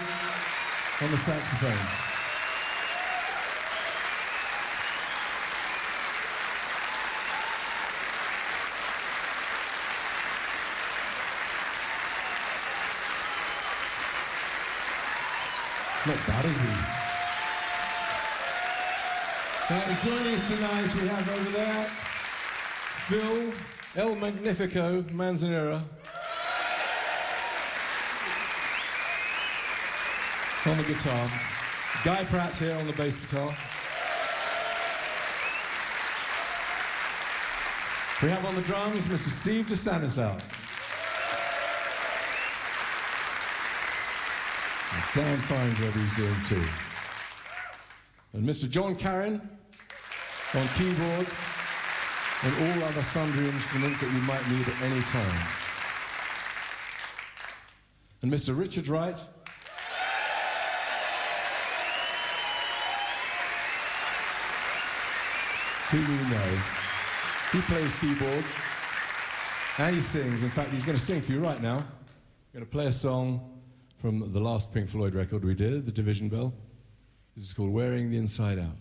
on the saxophone. Not bad, is he? Now, joining us tonight, we have over there Phil El Magnifico Manzanera on the guitar. Guy Pratt here on the bass guitar. We have on the drums Mr. Steve de Stanislaw. A damn fine job he's doing too. And Mr. John Carrin on keyboards and all other sundry instruments that you might need at any time. And Mr. Richard Wright who you know. He plays keyboards and he sings. In fact, he's going to sing for you right now. We're going to play a song from the last Pink Floyd record we did, The Division Bell. This is called Wearing the Inside Out.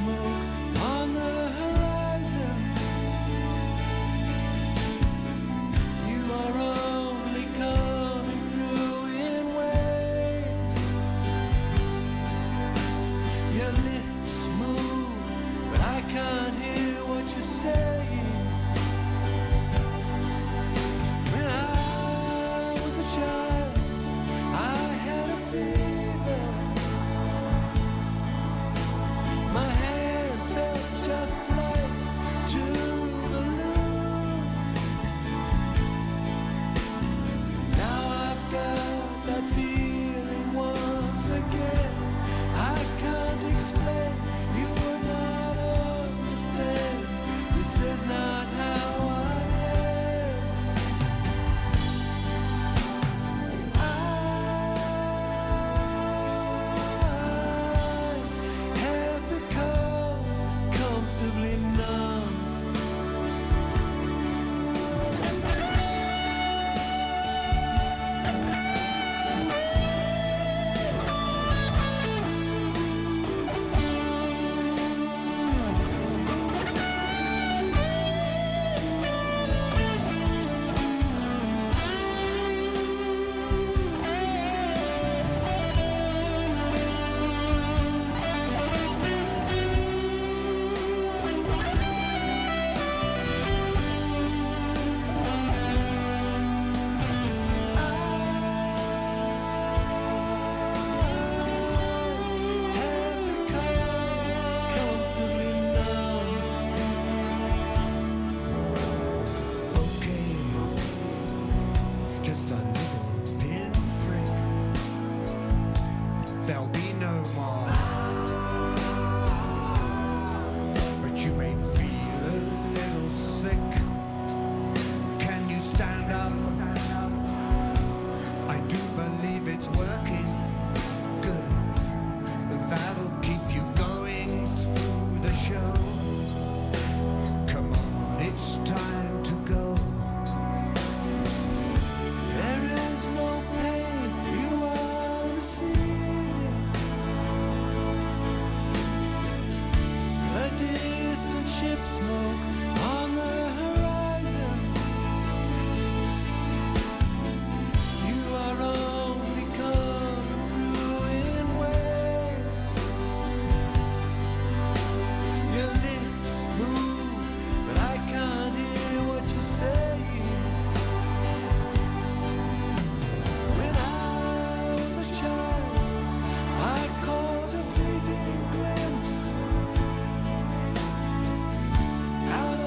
smoke on the horizon. You are only coming through in waves. Your lips move, but I can't hear what you're saying. When I was a child, I had a fever. My hands felt just like two balloons. Now I've got that feeling once again. I can't explain, you would not understand. This is not how I am. I have become comfortably numb. Have become comfortably numb. Okay, just a little pinprick. There'll be no more. But you may feel a little sick. Can you stand up? I do believe it's working. Good. That'll keep you going through the show. Come on, it's time to go. There is no pain you are receiving. The distant ship smoke on the horizon. You are only coming through in waves. Your lips move, but I can't hear what you're saying. When I was a child, I caught a fleeting glimpse out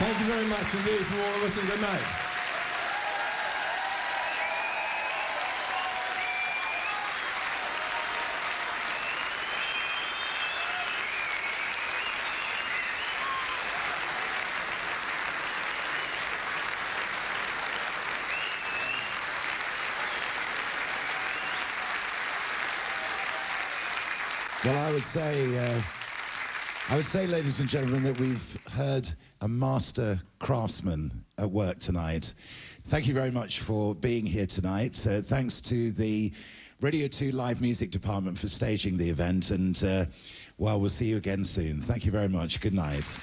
Thank you very much indeed from all of us, and good night. Well, I would say, ladies and gentlemen, that we've heard a master craftsman at work tonight. Thank you very much for being here tonight. Thanks to the Radio 2 Live Music Department for staging the event, and well, we'll see you again soon. Thank you very much. Good night.